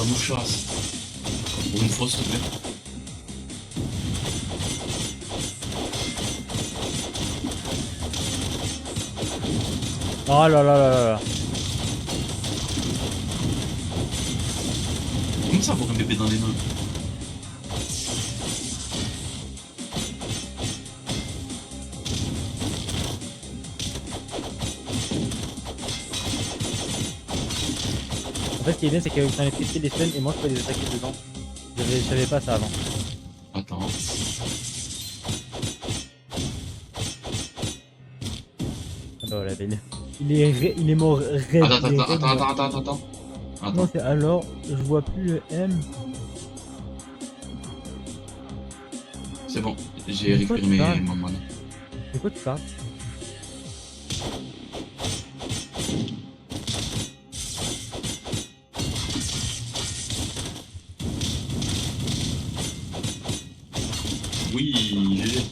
mouchasse. Pour une fois, s'il te plaît. Oh là là là là là. Comment ça avoir un bébé dans les mains? fait, ce qui est bien, c'est qu'avec son électricité, les stuns, et moi, je peux les attaquer dedans. Je savais pas ça avant. Attends. Ah bah voilà, il est mort raide. Attends. Non, c'est alors, je vois plus le M. C'est bon, j'ai De quoi récupéré tu parles ma mana. De quoi tu parles? Oui, GG.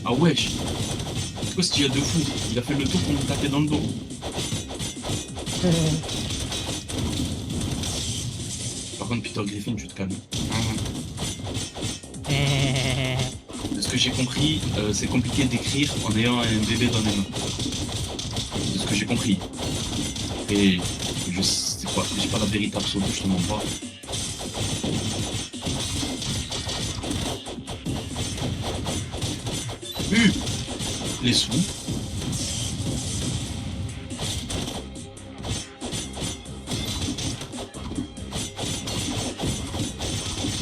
Ah wesh. C'est quoi ce tir de fou? Il a fait le tour pour me taper dans le dos. Par contre, Peter Griffin, tu te calmes. De ce que j'ai compris, c'est compliqué d'écrire en ayant un bébé dans les mains. De ce que j'ai compris. Et je sais pas, j'ai pas la vérité absolue, je te mens pas. Les sous.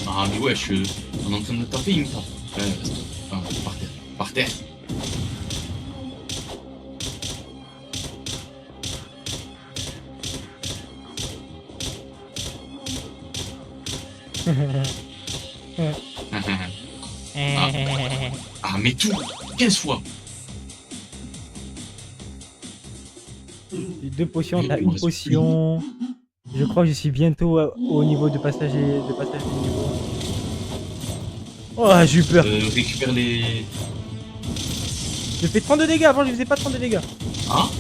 Ah mais wesh, on est en train de me taper, il me tape. Reste. Ah, par terre. Par terre. Ah mais tout 15 fois. J'ai 2 potions, t'as une potion. Je crois que je suis bientôt au niveau de passage, de passage du niveau. Oh, j'ai eu peur. Récupère les... J'ai fait 32 dégâts, avant je faisais pas 32 dégâts. Ah.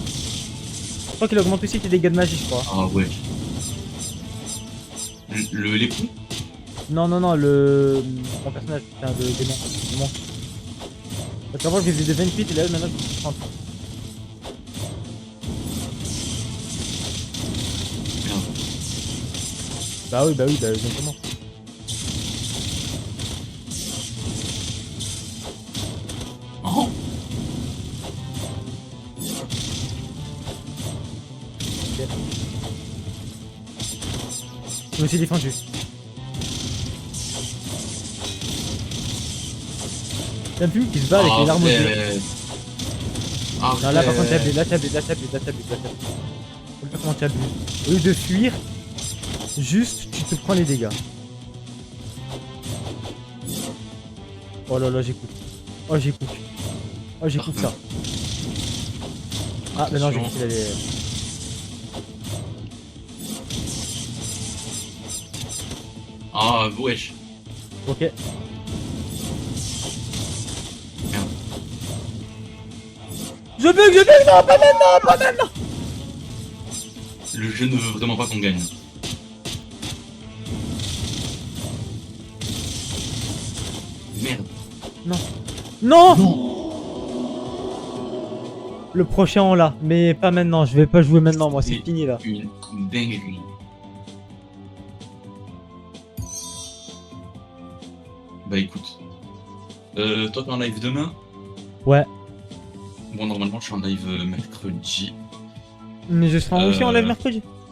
Je crois qu'il augmente aussi tes dégâts de magie, je crois. Ah ouais. L'époux. Non, mon personnage, c'est un démon. Parce qu'avant je faisais de 28 et là maintenant je fais 30. Merde. Bah oui, exactement. Oh. Ok. Je me suis défendu. T'as un film qui se bat avec les larmes aux yeux. Ah, Non, là par contre t'abuses, là t'abuses. Faut pas comment t'abuses. Au lieu de fuir, juste tu te prends les dégâts. Oh là là, j'écoute. Oh j'écoute ça. Ah maintenant j'ai compris d'aller. Ah wesh. Ok. Merde. Je bug, non, pas maintenant. Le jeu ne veut vraiment pas qu'on gagne. Merde. Non. Le prochain on l'a, mais pas maintenant, je vais pas jouer maintenant moi, c'est fini là. Une dinguerie. Bah écoute. Toi t'es en live demain? Ouais. Bon normalement je suis en live mercredi. Mais je serai aussi en live mercredi.